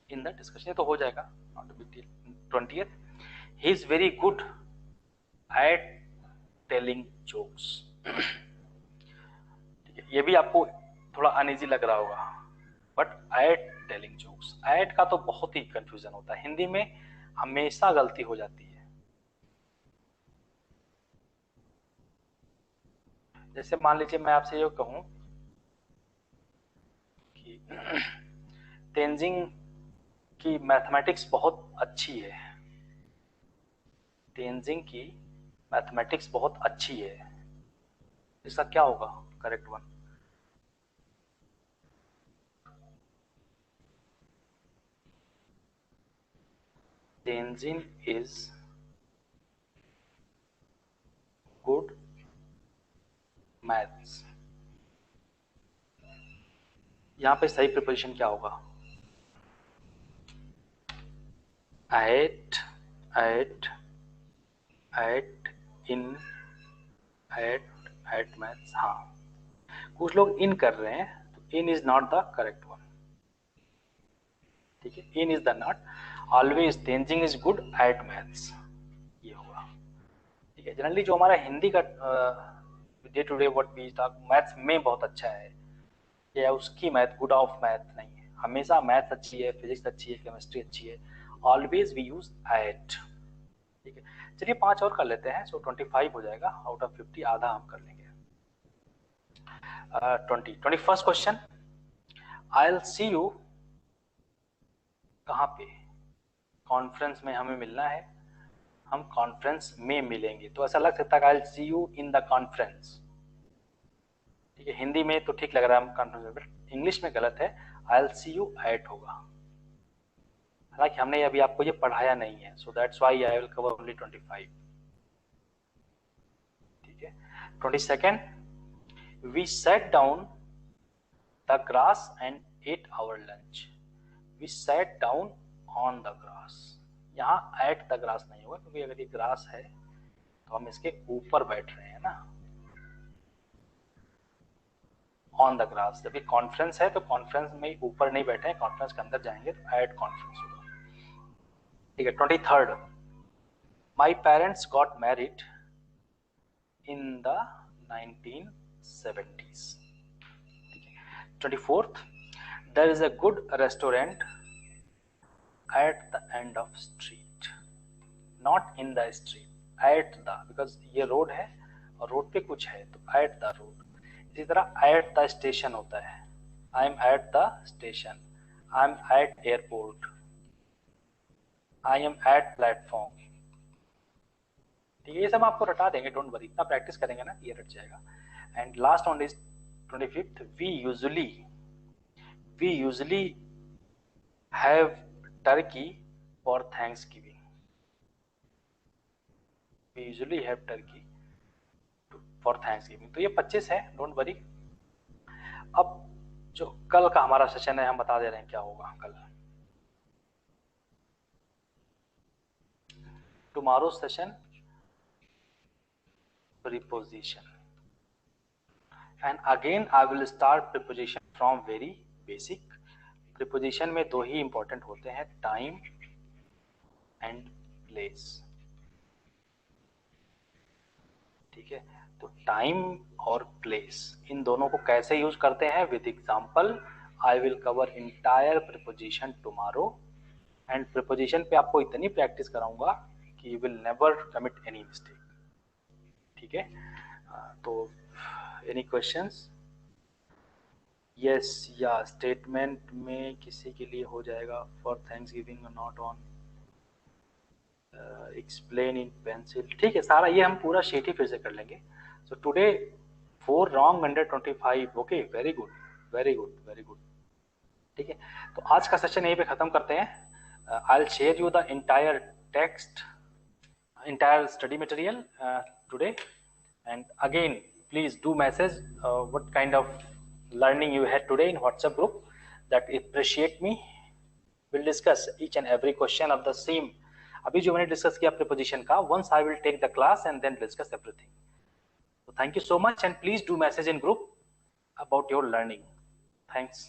Speaker 1: ये तो हो जाएगा, not a big deal. 20th, he is very good at telling jokes। ठीक है, ये भी आपको थोड़ा अनइजी लग रहा होगा, but at telling jokes, at का तो बहुत ही कंफ्यूजन होता है, हिंदी में हमेशा गलती हो जाती है। जैसे मान लीजिए मैं आपसे ये कहूं कि तेंजिंग की मैथमेटिक्स बहुत अच्छी है, तेंजिंग की मैथमेटिक्स बहुत अच्छी है, इसका क्या होगा correct one? Tenzing is good maths, यहां पे सही प्रिपोजिशन क्या होगा? at in at maths. हाँ, कुछ लोग इन कर रहे हैं, तो in is not the correct one, ठीक है, in is the not, always Tenzing is good at maths, ये होगा, ठीक है। जनरली जो हमारा हिंदी का day to day what we talk, maths में बहुत अच्छा है, या उसकी मैथ गुड ऑफ मैथ नहीं है, हमेशा मैथ अच्छी है, फिजिक्स अच्छी है, केमिस्ट्री अच्छी है, ऑलवेज वी यूज एट, ठीक है। चलिए 5 और कर लेते हैं, सो 25 हो जाएगा, आउट ऑफ 50 आधा हम कर लेंगे। 21st question, I will see you, कहाँ पे? कॉन्फ्रेंस में हमें मिलना है, हम कॉन्फ्रेंस में मिलेंगे, तो ऐसा लग सकता है I will see you in the conference, ठीक है। हिंदी में तो ठीक लग रहा है हम कॉन्फ्रेंस में, बट इंग्लिश में गलत है, I will see you at होगा, हालांकि हमने अभी आपको ये पढ़ाया नहीं है, so that's why I will cover only 25, ठीक है। 22nd, we sat down the grass and at our lunch, we sat down on the grass, यहाँ एट द ग्रास नहीं होगा, क्योंकि अगर ये ग्रास है तो हम इसके ऊपर बैठ रहे हैं ना, ऑन द ग्रास, जब ये कॉन्फ्रेंस है तो कॉन्फ्रेंस में ऊपर नहीं बैठे हैं, कॉन्फ्रेंस के अंदर जाएंगे तो एट कॉन्फ्रेंस होगा, ठीक है। 23rd, my parents got married in the 1970s, ठीक है। 24th, there is a good restaurant at the end of street, not in the street, at the, because ये रोड है और रोड पे कुछ है तो at the road, इसी तरह at the station होता है, I am at the station, I am at airport, I am at platform, ठीक है। ये सब आपको रटा देंगे, डोंट वरी, इतना प्रैक्टिस करेंगे ना ये रट जाएगा। And last one is 25th, we usually have turkey for Thanksgiving, we usually have turkey for Thanksgiving, तो ये 25 है, डोंट वरी। अब जो कल का हमारा सेशन है हम बता दे रहे हैं क्या होगा कल। Tomorrow session preposition, and again I will start preposition from very basic. Preposition में दो ही इंपॉर्टेंट होते हैं, टाइम एंड प्लेस, ठीक है। तो टाइम और प्लेस, इन दोनों को कैसे यूज करते हैं with example, I will cover entire preposition tomorrow, and preposition पे आपको इतनी प्रैक्टिस कराऊंगा कि you will never commit any mistake, ठीक है। तो एनी क्वेश्चंस? यस, या स्टेटमेंट में किसी के लिए हो जाएगा, for Thanksgiving not on, explain in pencil, ठीक है। सारा ये हम पूरा शीट ही फिर से कर लेंगे। So today 4 wrong under 25, okay, very good very good very good, ठीक है। तो आज का सेशन यहीं पे खत्म करते हैं। I will share you the entire text, entire study material today, and again please do message what kind of learning you had today in WhatsApp group, that appreciate me, will discuss each and every question of the same, अभी जो मैंने discuss किया preposition का, once I will take the class and then discuss everything. So thank you so much and please do message in group about your learning. Thanks.